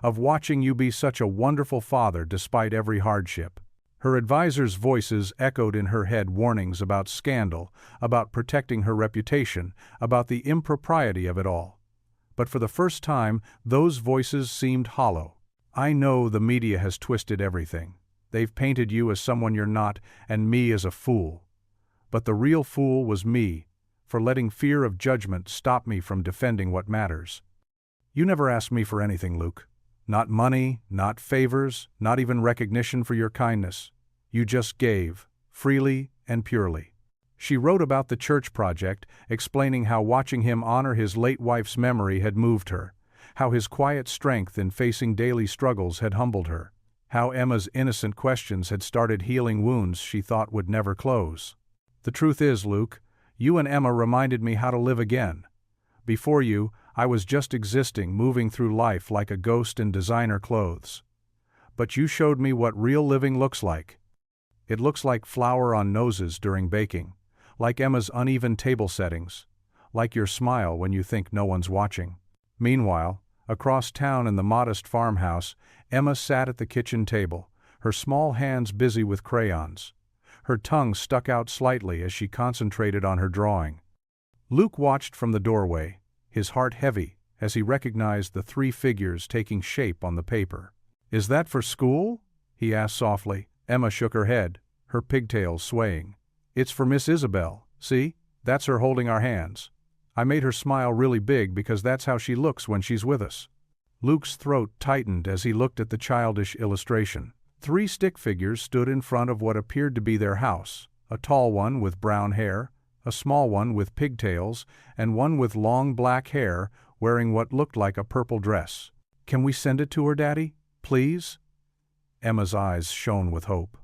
of watching you be such a wonderful father despite every hardship. Her advisors' voices echoed in her head warnings about scandal, about protecting her reputation, about the impropriety of it all. But for the first time, those voices seemed hollow. I know the media has twisted everything. They've painted you as someone you're not, and me as a fool. But the real fool was me, for letting fear of judgment stop me from defending what matters. You never asked me for anything, Luke. Not money, not favors, not even recognition for your kindness. You just gave, freely and purely. She wrote about the church project, explaining how watching him honor his late wife's memory had moved her, how his quiet strength in facing daily struggles had humbled her, how Emma's innocent questions had started healing wounds she thought would never close. The truth is, Luke, you and Emma reminded me how to live again. Before you, I was just existing, moving through life like a ghost in designer clothes. But you showed me what real living looks like. It looks like flour on noses during baking, like Emma's uneven table settings, like your smile when you think no one's watching. Meanwhile, across town in the modest farmhouse, Emma sat at the kitchen table, her small hands busy with crayons. Her tongue stuck out slightly as she concentrated on her drawing. Luke watched from the doorway, his heart heavy as he recognized the 3 figures taking shape on the paper. Is that for school? He asked softly. Emma shook her head, her pigtails swaying. It's for Miss Isabel, see? That's her holding our hands. I made her smile really big because that's how she looks when she's with us. Luke's throat tightened as he looked at the childish illustration. 3 stick figures stood in front of what appeared to be their house, a tall one with brown hair, a small one with pigtails, and one with long black hair, wearing what looked like a purple dress. Can we send it to her, Daddy? Please? Emma's eyes shone with hope.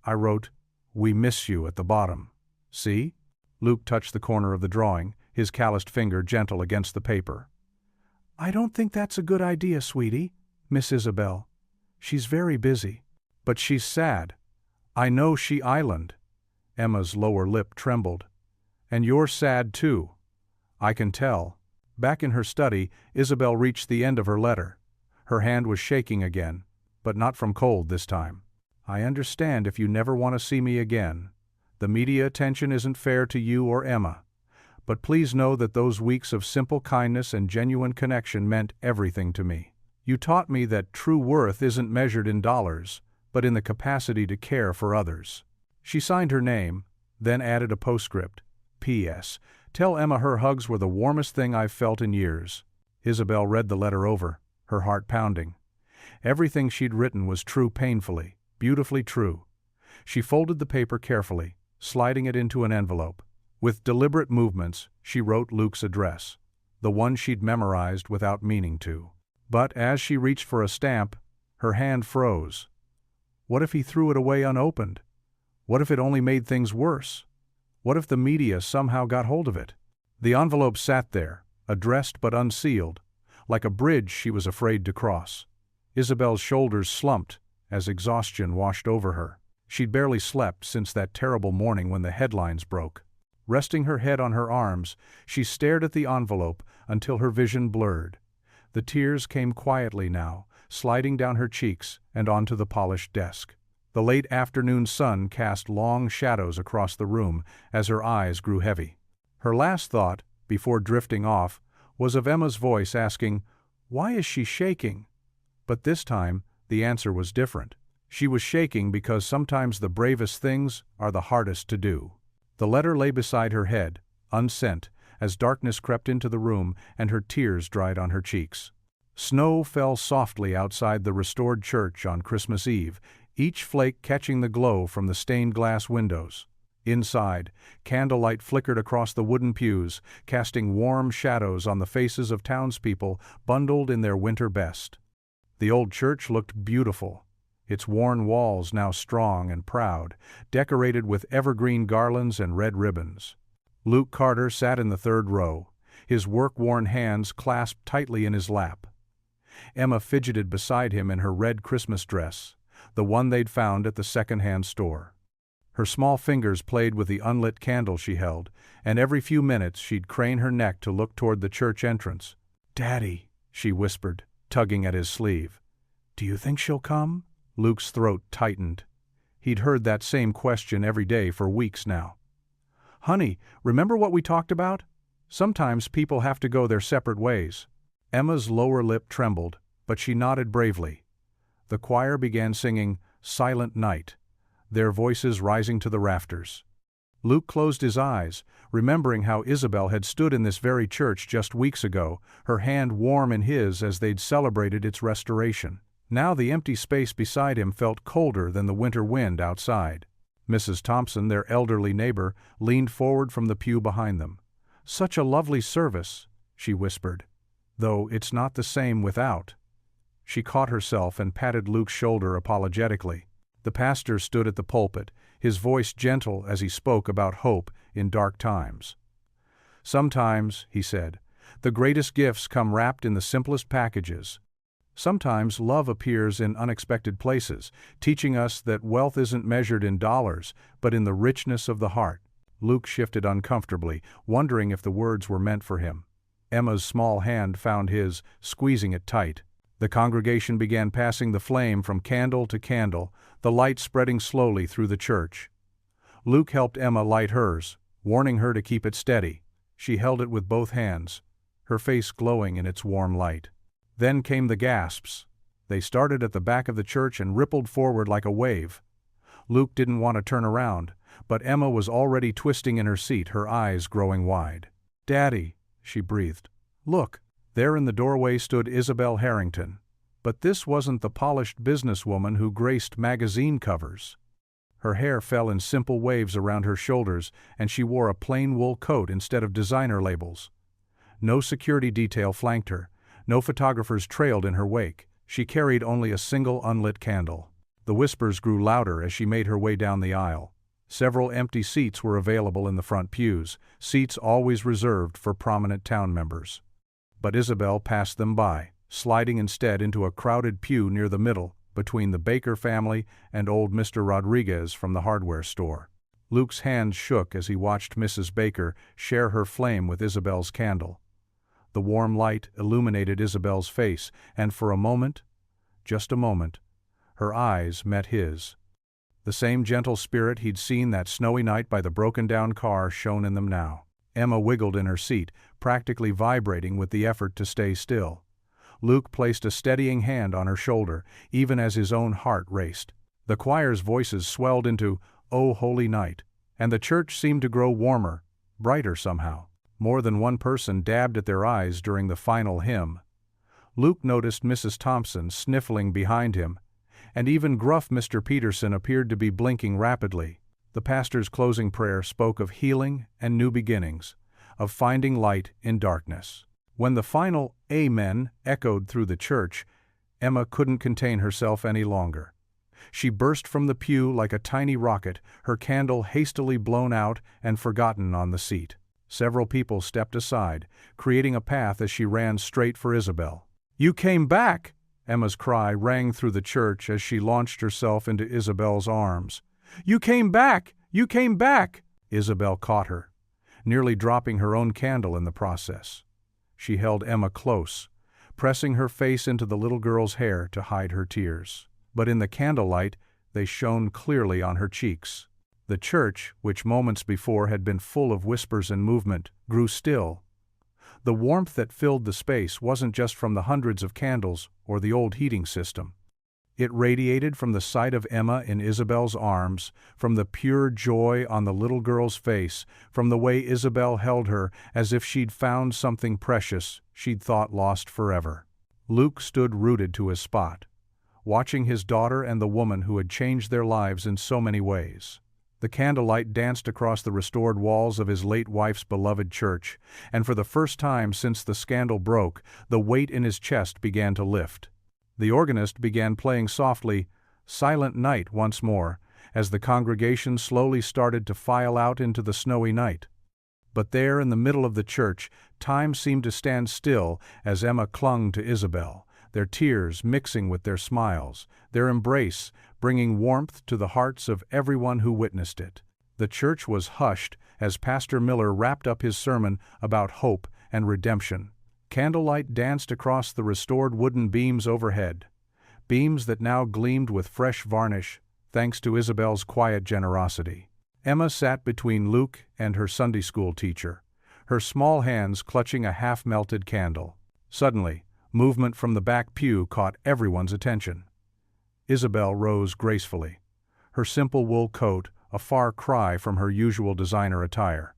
I wrote, "We miss you" at the bottom. See? Luke touched the corner of the drawing, his calloused finger gentle against the paper. I don't think that's a good idea, sweetie, Miss Isabel. She's very busy. But she's sad. I know she island. Emma's lower lip trembled. And you're sad too. I can tell. Back in her study, Isabel reached the end of her letter. Her hand was shaking again, but not from cold this time. I understand if you never want to see me again. The media attention isn't fair to you or Emma. But please know that those weeks of simple kindness and genuine connection meant everything to me. You taught me that true worth isn't measured in dollars, but in the capacity to care for others. She signed her name, then added a postscript. P.S. Tell Emma her hugs were the warmest thing I've felt in years. Isabel read the letter over, her heart pounding. Everything she'd written was true painfully, beautifully true. She folded the paper carefully, sliding it into an envelope. With deliberate movements, she wrote Luke's address, the one she'd memorized without meaning to. But as she reached for a stamp, her hand froze. What if he threw it away unopened? What if it only made things worse? What if the media somehow got hold of it? The envelope sat there, addressed but unsealed, like a bridge she was afraid to cross. Isabel's shoulders slumped as exhaustion washed over her. She'd barely slept since that terrible morning when the headlines broke. Resting her head on her arms, she stared at the envelope until her vision blurred. The tears came quietly now, sliding down her cheeks and onto the polished desk. The late afternoon sun cast long shadows across the room as her eyes grew heavy. Her last thought, before drifting off, was of Emma's voice asking, "Why is she shaking?" But this time, the answer was different. She was shaking because sometimes the bravest things are the hardest to do. The letter lay beside her head, unsent, as darkness crept into the room and her tears dried on her cheeks. Snow fell softly outside the restored church on Christmas Eve, each flake catching the glow from the stained glass windows. Inside, candlelight flickered across the wooden pews, casting warm shadows on the faces of townspeople bundled in their winter best. The old church looked beautiful, its worn walls now strong and proud, decorated with evergreen garlands and red ribbons. Luke Carter sat in the third row, his work-worn hands clasped tightly in his lap. Emma fidgeted beside him in her red Christmas dress, the one they'd found at the second-hand store. Her small fingers played with the unlit candle she held, and every few minutes she'd crane her neck to look toward the church entrance. "Daddy," she whispered, tugging at his sleeve. "Do you think she'll come?" Luke's throat tightened. He'd heard that same question every day for weeks now. "Honey, remember what we talked about? Sometimes people have to go their separate ways." Emma's lower lip trembled, but she nodded bravely. The choir began singing "Silent Night," their voices rising to the rafters. Luke closed his eyes, remembering how Isabel had stood in this very church just weeks ago, her hand warm in his as they'd celebrated its restoration. Now the empty space beside him felt colder than the winter wind outside. Mrs. Thompson, their elderly neighbor, leaned forward from the pew behind them. "Such a lovely service," she whispered, "though it's not the same without." She caught herself and patted Luke's shoulder apologetically. The pastor stood at the pulpit, his voice gentle as he spoke about hope in dark times. "Sometimes," he said, "the greatest gifts come wrapped in the simplest packages. Sometimes love appears in unexpected places, teaching us that wealth isn't measured in dollars, but in the richness of the heart." Luke shifted uncomfortably, wondering if the words were meant for him. Emma's small hand found his, squeezing it tight. The congregation began passing the flame from candle to candle, the light spreading slowly through the church. Luke helped Emma light hers, warning her to keep it steady. She held it with both hands, her face glowing in its warm light. Then came the gasps. They started at the back of the church and rippled forward like a wave. Luke didn't want to turn around, but Emma was already twisting in her seat, her eyes growing wide. "Daddy," she breathed. "Look." There in the doorway stood Isabel Harrington. But this wasn't the polished businesswoman who graced magazine covers. Her hair fell in simple waves around her shoulders, and she wore a plain wool coat instead of designer labels. No security detail flanked her. No photographers trailed in her wake. She carried only a single unlit candle. The whispers grew louder as she made her way down the aisle. Several empty seats were available in the front pews, seats always reserved for prominent town members. But Isabel passed them by, sliding instead into a crowded pew near the middle, between the Baker family and old Mr. Rodriguez from the hardware store. Luke's hands shook as he watched Mrs. Baker share her flame with Isabel's candle. The warm light illuminated Isabel's face, and for a moment, just a moment, her eyes met his. The same gentle spirit he'd seen that snowy night by the broken-down car shone in them now. Emma wiggled in her seat, practically vibrating with the effort to stay still. Luke placed a steadying hand on her shoulder, even as his own heart raced. The choir's voices swelled into "O Holy Night," and the church seemed to grow warmer, brighter somehow. More than one person dabbed at their eyes during the final hymn. Luke noticed Mrs. Thompson sniffling behind him, and even gruff Mr. Peterson appeared to be blinking rapidly. The pastor's closing prayer spoke of healing and new beginnings, of finding light in darkness. When the final "Amen" echoed through the church, Emma couldn't contain herself any longer. She burst from the pew like a tiny rocket, her candle hastily blown out and forgotten on the seat. Several people stepped aside, creating a path as she ran straight for Isabel. "You came back!" Emma's cry rang through the church as she launched herself into Isabel's arms. "You came back! You came back!" Isabel caught her, nearly dropping her own candle in the process. She held Emma close, pressing her face into the little girl's hair to hide her tears. But in the candlelight, they shone clearly on her cheeks. The church, which moments before had been full of whispers and movement, grew still. The warmth that filled the space wasn't just from the hundreds of candles or the old heating system. It radiated from the sight of Emma in Isabel's arms, from the pure joy on the little girl's face, from the way Isabel held her as if she'd found something precious she'd thought lost forever. Luke stood rooted to his spot, watching his daughter and the woman who had changed their lives in so many ways. The candlelight danced across the restored walls of his late wife's beloved church, and for the first time since the scandal broke, the weight in his chest began to lift. The organist began playing softly, "Silent Night" once more, as the congregation slowly started to file out into the snowy night. But there in the middle of the church, time seemed to stand still as Emma clung to Isabel, their tears mixing with their smiles, their embrace bringing warmth to the hearts of everyone who witnessed it. The church was hushed as Pastor Miller wrapped up his sermon about hope and redemption. Candlelight danced across the restored wooden beams overhead, beams that now gleamed with fresh varnish, thanks to Isabel's quiet generosity. Emma sat between Luke and her Sunday school teacher, her small hands clutching a half-melted candle. Suddenly, movement from the back pew caught everyone's attention. Isabel rose gracefully, her simple wool coat a far cry from her usual designer attire.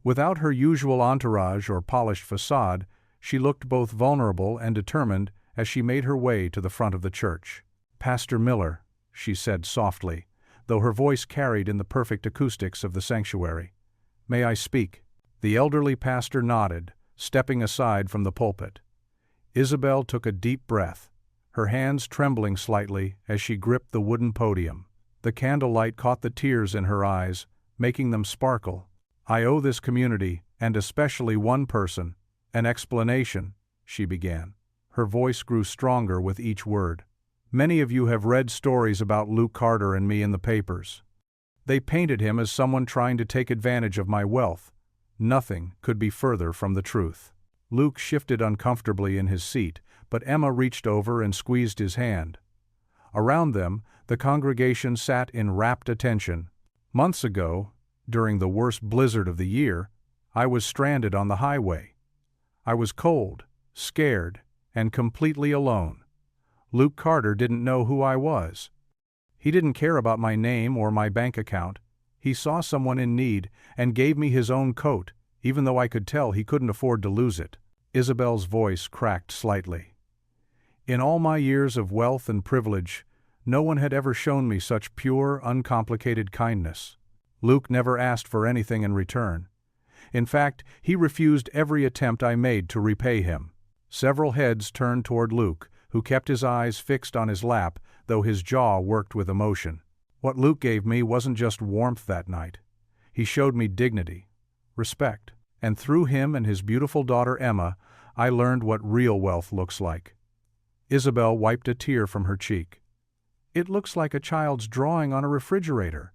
Without her usual entourage or polished facade, she looked both vulnerable and determined as she made her way to the front of the church. "Pastor Miller," she said softly, though her voice carried in the perfect acoustics of the sanctuary. "May I speak?" The elderly pastor nodded, stepping aside from the pulpit. Isabel took a deep breath, her hands trembling slightly as she gripped the wooden podium. The candlelight caught the tears in her eyes, making them sparkle. "I owe this community, and especially one person, an explanation," she began. Her voice grew stronger with each word. "Many of you have read stories about Luke Carter and me in the papers. They painted him as someone trying to take advantage of my wealth. Nothing could be further from the truth." Luke shifted uncomfortably in his seat, but Emma reached over and squeezed his hand. Around them, the congregation sat in rapt attention. "Months ago, during the worst blizzard of the year, I was stranded on the highway. I was cold, scared, and completely alone. Luke Carter didn't know who I was. He didn't care about my name or my bank account. He saw someone in need and gave me his own coat, even though I could tell he couldn't afford to lose it." Isabel's voice cracked slightly. "In all my years of wealth and privilege, no one had ever shown me such pure, uncomplicated kindness. Luke never asked for anything in return. In fact, he refused every attempt I made to repay him." Several heads turned toward Luke, who kept his eyes fixed on his lap, though his jaw worked with emotion. "What Luke gave me wasn't just warmth that night. He showed me dignity, respect, and through him and his beautiful daughter Emma, I learned what real wealth looks like." Isabel wiped a tear from her cheek. "It looks like a child's drawing on a refrigerator,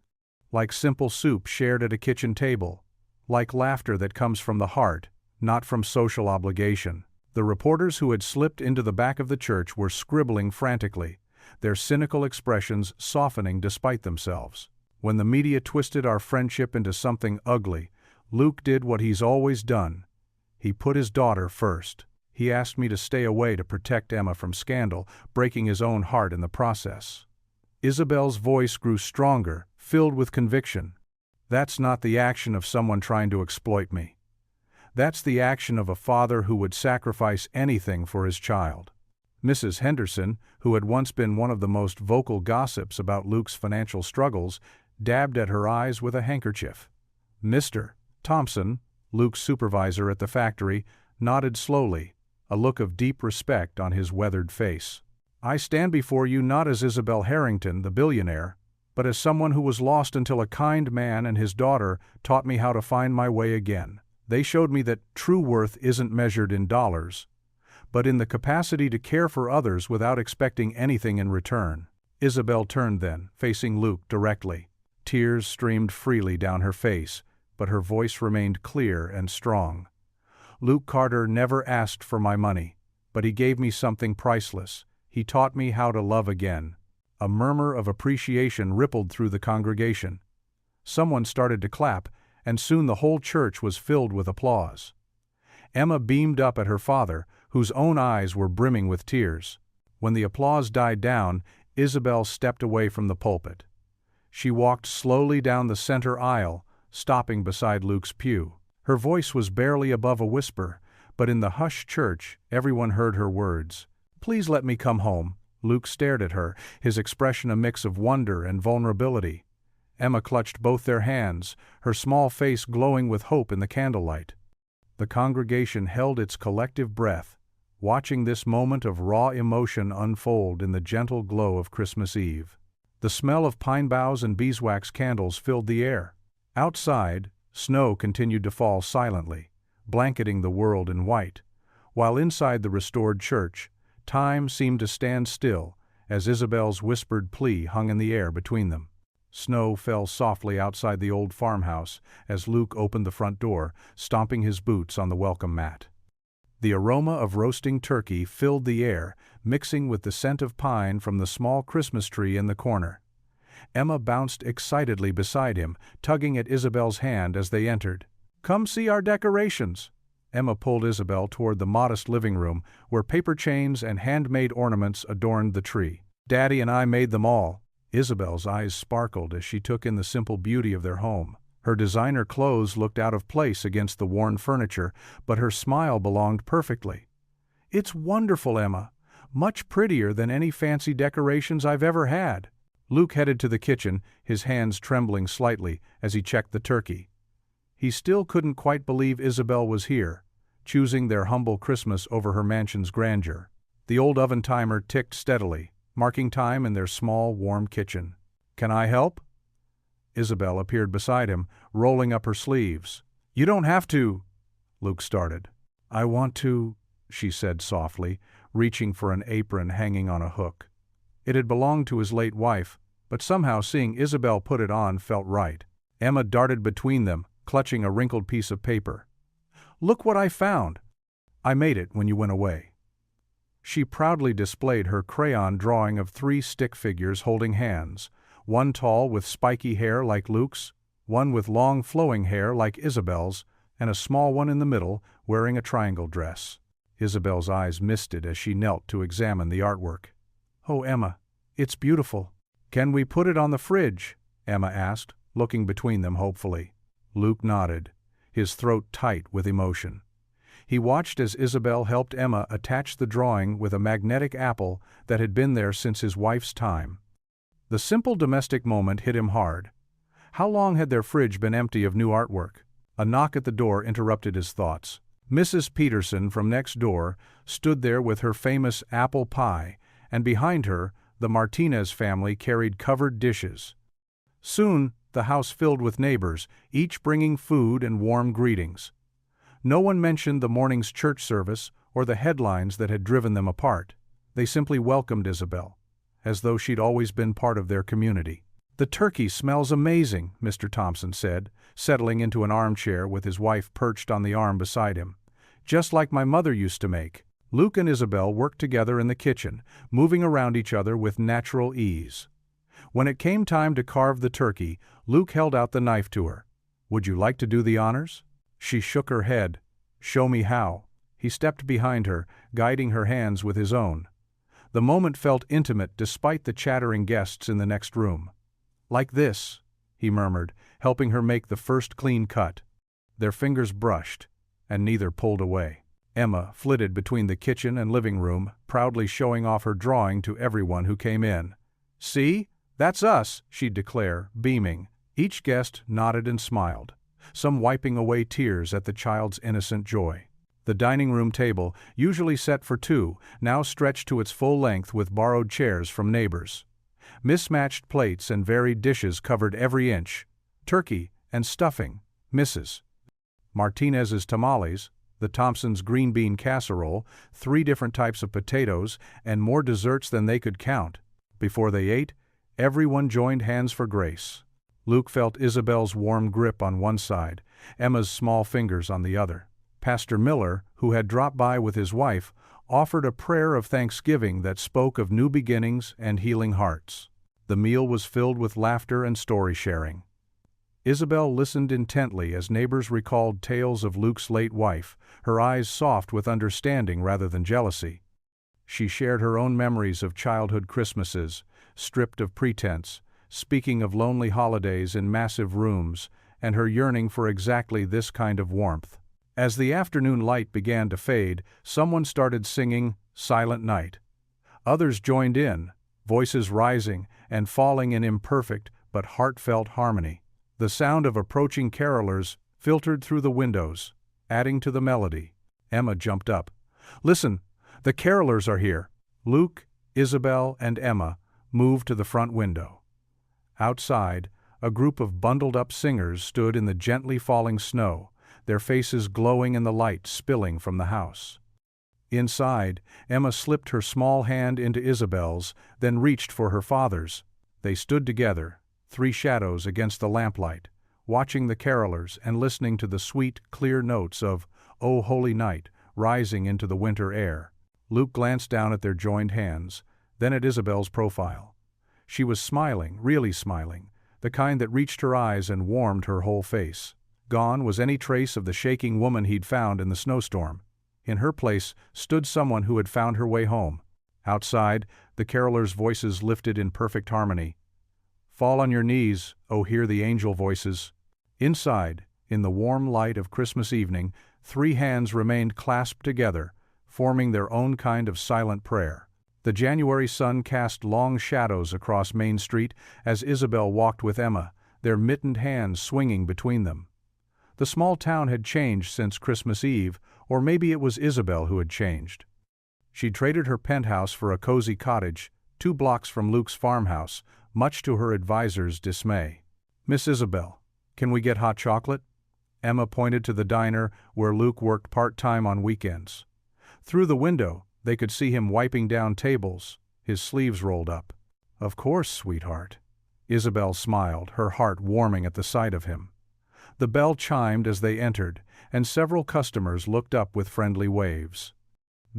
like simple soup shared at a kitchen table, like laughter that comes from the heart, not from social obligation." The reporters who had slipped into the back of the church were scribbling frantically, their cynical expressions softening despite themselves. "When the media twisted our friendship into something ugly, Luke did what he's always done. He put his daughter first. He asked me to stay away to protect Emma from scandal, breaking his own heart in the process." Isabel's voice grew stronger, filled with conviction. "That's not the action of someone trying to exploit me. That's the action of a father who would sacrifice anything for his child." Mrs. Henderson, who had once been one of the most vocal gossips about Luke's financial struggles, dabbed at her eyes with a handkerchief. Mr. Thompson, Luke's supervisor at the factory, nodded slowly, a look of deep respect on his weathered face. "I stand before you not as Isabel Harrington, the billionaire, but as someone who was lost until a kind man and his daughter taught me how to find my way again. They showed me that true worth isn't measured in dollars, but in the capacity to care for others without expecting anything in return." Isabel turned then, facing Luke directly. Tears streamed freely down her face, but her voice remained clear and strong. "Luke Carter never asked for my money, but he gave me something priceless. He taught me how to love again." A murmur of appreciation rippled through the congregation. Someone started to clap, and soon the whole church was filled with applause. Emma beamed up at her father, whose own eyes were brimming with tears. When the applause died down, Isabel stepped away from the pulpit. She walked slowly down the center aisle, stopping beside Luke's pew. Her voice was barely above a whisper, but in the hushed church, everyone heard her words. Please let me come home." Luke stared at her, his expression a mix of wonder and vulnerability. Emma clutched both their hands, her small face glowing with hope in the candlelight. The congregation held its collective breath, watching this moment of raw emotion unfold in the gentle glow of Christmas Eve. The smell of pine boughs and beeswax candles filled the air. Outside, snow continued to fall silently, blanketing the world in white, while inside the restored church, time seemed to stand still as Isabel's whispered plea hung in the air between them. Snow fell softly outside the old farmhouse as Luke opened the front door, stomping his boots on the welcome mat. The aroma of roasting turkey filled the air, mixing with the scent of pine from the small Christmas tree in the corner. Emma bounced excitedly beside him, tugging at Isabel's hand as they entered. "Come see our decorations." Emma pulled Isabel toward the modest living room, where paper chains and handmade ornaments adorned the tree. "Daddy and I made them all." Isabel's eyes sparkled as she took in the simple beauty of their home. Her designer clothes looked out of place against the worn furniture, but her smile belonged perfectly. "It's wonderful, Emma. Much prettier than any fancy decorations I've ever had." Luke headed to the kitchen, his hands trembling slightly as he checked the turkey. He still couldn't quite believe Isabel was here, choosing their humble Christmas over her mansion's grandeur. The old oven timer ticked steadily, marking time in their small, warm kitchen. "Can I help?" Isabel appeared beside him, rolling up her sleeves. "You don't have to," Luke started. "I want to," she said softly, reaching for an apron hanging on a hook. It had belonged to his late wife, but somehow seeing Isabel put it on felt right. Emma darted between them, clutching a wrinkled piece of paper. "Look what I found! I made it when you went away." She proudly displayed her crayon drawing of 3 stick figures holding hands, one tall with spiky hair like Luke's, one with long flowing hair like Isabel's, and a small one in the middle wearing a triangle dress. Isabel's eyes misted as she knelt to examine the artwork. "Oh, Emma, it's beautiful." "Can we put it on the fridge?" Emma asked, looking between them hopefully. Luke nodded, his throat tight with emotion. He watched as Isabel helped Emma attach the drawing with a magnetic apple that had been there since his wife's time. The simple domestic moment hit him hard. How long had their fridge been empty of new artwork? A knock at the door interrupted his thoughts. Mrs. Peterson from next door stood there with her famous apple pie, and behind her, the Martinez family carried covered dishes. Soon, the house filled with neighbors, each bringing food and warm greetings. No one mentioned the morning's church service or the headlines that had driven them apart. They simply welcomed Isabel, as though she'd always been part of their community. "The turkey smells amazing," Mr. Thompson said, settling into an armchair with his wife perched on the arm beside him. "Just like my mother used to make." Luke and Isabel worked together in the kitchen, moving around each other with natural ease. When it came time to carve the turkey, Luke held out the knife to her. "Would you like to do the honors?" She shook her head. "Show me how." He stepped behind her, guiding her hands with his own. The moment felt intimate despite the chattering guests in the next room. "Like this," he murmured, helping her make the first clean cut. Their fingers brushed, and neither pulled away. Emma flitted between the kitchen and living room, proudly showing off her drawing to everyone who came in. "See? That's us," she'd declare, beaming. Each guest nodded and smiled, some wiping away tears at the child's innocent joy. The dining room table, usually set for 2, now stretched to its full length with borrowed chairs from neighbors. Mismatched plates and varied dishes covered every inch. Turkey and stuffing, Mrs. Martinez's tamales, the Thompsons' green bean casserole, 3 different types of potatoes, and more desserts than they could count. Before they ate, everyone joined hands for grace. Luke felt Isabel's warm grip on one side, Emma's small fingers on the other. Pastor Miller, who had dropped by with his wife, offered a prayer of thanksgiving that spoke of new beginnings and healing hearts. The meal was filled with laughter and story sharing. Isabel listened intently as neighbors recalled tales of Luke's late wife, her eyes soft with understanding rather than jealousy. She shared her own memories of childhood Christmases, stripped of pretense, speaking of lonely holidays in massive rooms, and her yearning for exactly this kind of warmth. As the afternoon light began to fade, someone started singing "Silent Night," Others joined in, voices rising and falling in imperfect but heartfelt harmony. The sound of approaching carolers filtered through the windows, adding to the melody. Emma jumped up. "Listen, the carolers are here." Luke, Isabel, and Emma moved to the front window. Outside, a group of bundled-up singers stood in the gently falling snow, their faces glowing in the light spilling from the house. Inside, Emma slipped her small hand into Isabel's, then reached for her father's. They stood together, three shadows against the lamplight, watching the carolers and listening to the sweet, clear notes of "O Holy Night" rising into the winter air. Luke glanced down at their joined hands, then at Isabel's profile. She was smiling, really smiling, the kind that reached her eyes and warmed her whole face. Gone was any trace of the shaking woman he'd found in the snowstorm. In her place stood someone who had found her way home. Outside, the carolers' voices lifted in perfect harmony. "Fall on your knees, oh hear the angel voices." Inside, in the warm light of Christmas evening, three hands remained clasped together, forming their own kind of silent prayer. The January sun cast long shadows across Main Street as Isabel walked with Emma, their mittened hands swinging between them. The small town had changed since Christmas Eve, or maybe it was Isabel who had changed. She'd traded her penthouse for a cozy cottage, 2 blocks from Luke's farmhouse, much to her advisor's dismay. "Miss Isabel, can we get hot chocolate?" Emma pointed to the diner where Luke worked part-time on weekends. Through the window, they could see him wiping down tables, his sleeves rolled up. "Of course, sweetheart." Isabel smiled, her heart warming at the sight of him. The bell chimed as they entered, and several customers looked up with friendly waves.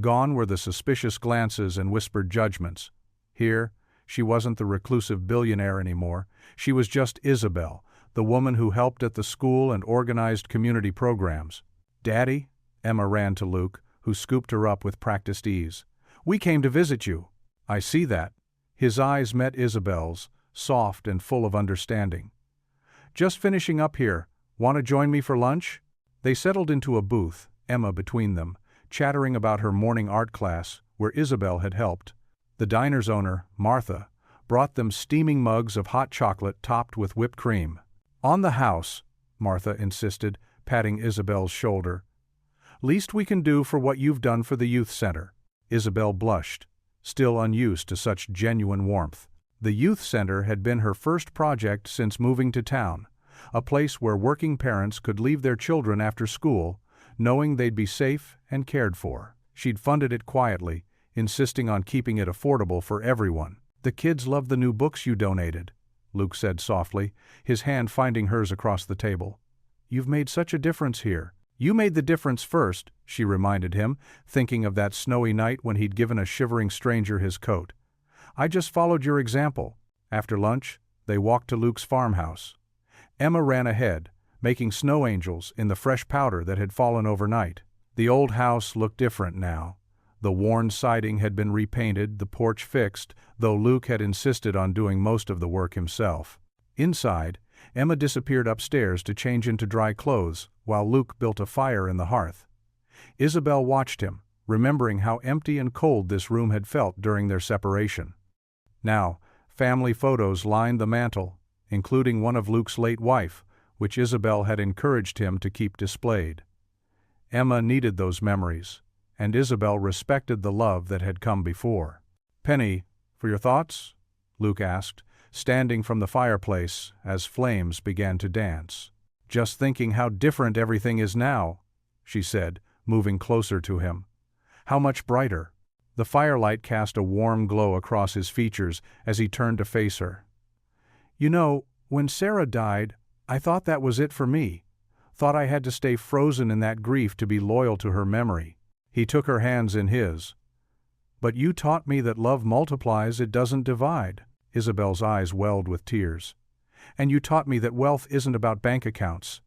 Gone were the suspicious glances and whispered judgments. Here, she wasn't the reclusive billionaire anymore. She was just Isabel, the woman who helped at the school and organized community programs. "Daddy?" Emma ran to Luke, who scooped her up with practiced ease. "We came to visit you." "I see that." His eyes met Isabel's, soft and full of understanding. "Just finishing up here. Want to join me for lunch?" They settled into a booth, Emma between them, chattering about her morning art class, where Isabel had helped. The diner's owner, Martha, brought them steaming mugs of hot chocolate topped with whipped cream. "On the house," Martha insisted, patting Isabel's shoulder. "Least we can do for what you've done for the youth center." Isabel blushed, still unused to such genuine warmth. The youth center had been her first project since moving to town, a place where working parents could leave their children after school, knowing they'd be safe and cared for. She'd funded it quietly, insisting on keeping it affordable for everyone. "The kids love the new books you donated," Luke said softly, his hand finding hers across the table. "You've made such a difference here." "You made the difference first," she reminded him, thinking of that snowy night when he'd given a shivering stranger his coat. "I just followed your example." After lunch, they walked to Luke's farmhouse. Emma ran ahead, making snow angels in the fresh powder that had fallen overnight. The old house looked different now. The worn siding had been repainted, the porch fixed, though Luke had insisted on doing most of the work himself. Inside, Emma disappeared upstairs to change into dry clothes, while Luke built a fire in the hearth. Isabel watched him, remembering how empty and cold this room had felt during their separation. Now, family photos lined the mantel, including one of Luke's late wife, which Isabel had encouraged him to keep displayed. Emma needed those memories, and Isabel respected the love that had come before. "Penny, for your thoughts?" Luke asked, standing from the fireplace as flames began to dance. "Just thinking how different everything is now," she said, moving closer to him. "How much brighter." The firelight cast a warm glow across his features as he turned to face her. "You know, when Sarah died, I thought that was it for me. Thought I had to stay frozen in that grief to be loyal to her memory." He took her hands in his. "But you taught me that love multiplies, it doesn't divide." Isabel's eyes welled with tears. "And you taught me that wealth isn't about bank accounts.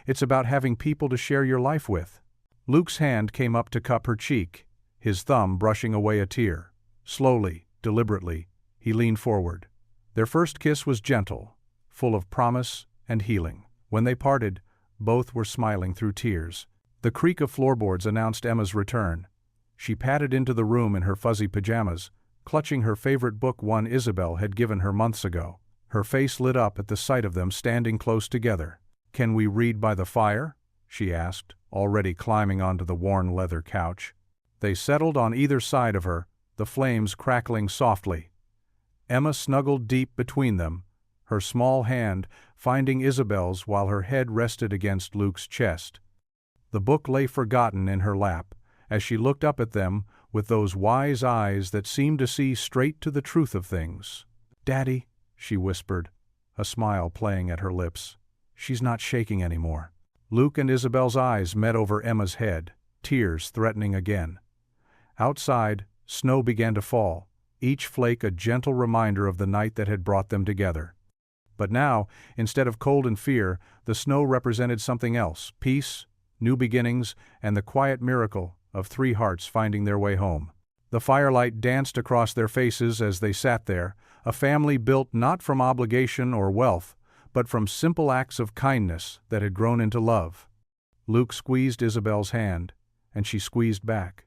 It's about having people to share your life with." Luke's hand came up to cup her cheek, his thumb brushing away a tear. Slowly, deliberately, he leaned forward. Their first kiss was gentle, full of promise and healing. When they parted, both were smiling through tears. The creak of floorboards announced Emma's return. She padded into the room in her fuzzy pajamas, clutching her favorite book one Isabel had given her months ago. Her face lit up at the sight of them standing close together. "Can we read by the fire?" she asked, already climbing onto the worn leather couch. They settled on either side of her, the flames crackling softly. Emma snuggled deep between them, her small hand finding Isabel's while her head rested against Luke's chest. The book lay forgotten in her lap, as she looked up at them with those wise eyes that seemed to see straight to the truth of things. "Daddy," she whispered, a smile playing at her lips. "She's not shaking anymore." Luke and Isabel's eyes met over Emma's head, tears threatening again. Outside, snow began to fall, each flake a gentle reminder of the night that had brought them together. But now, instead of cold and fear, the snow represented something else: peace, new beginnings, and the quiet miracle of three hearts finding their way home. The firelight danced across their faces as they sat there, a family built not from obligation or wealth, but from simple acts of kindness that had grown into love. Luke squeezed Isabel's hand, and she squeezed back,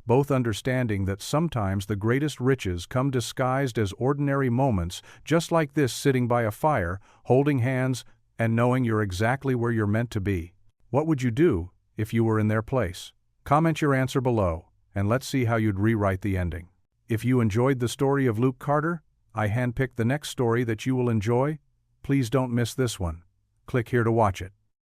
both understanding that sometimes the greatest riches come disguised as ordinary moments, just like this, sitting by a fire, holding hands, and knowing you're exactly where you're meant to be. What would you do if you were in their place? Comment your answer below, and let's see how you'd rewrite the ending. If you enjoyed the story of Luke Carter, I handpicked the next story that you will enjoy. Please don't miss this one. Click here to watch it.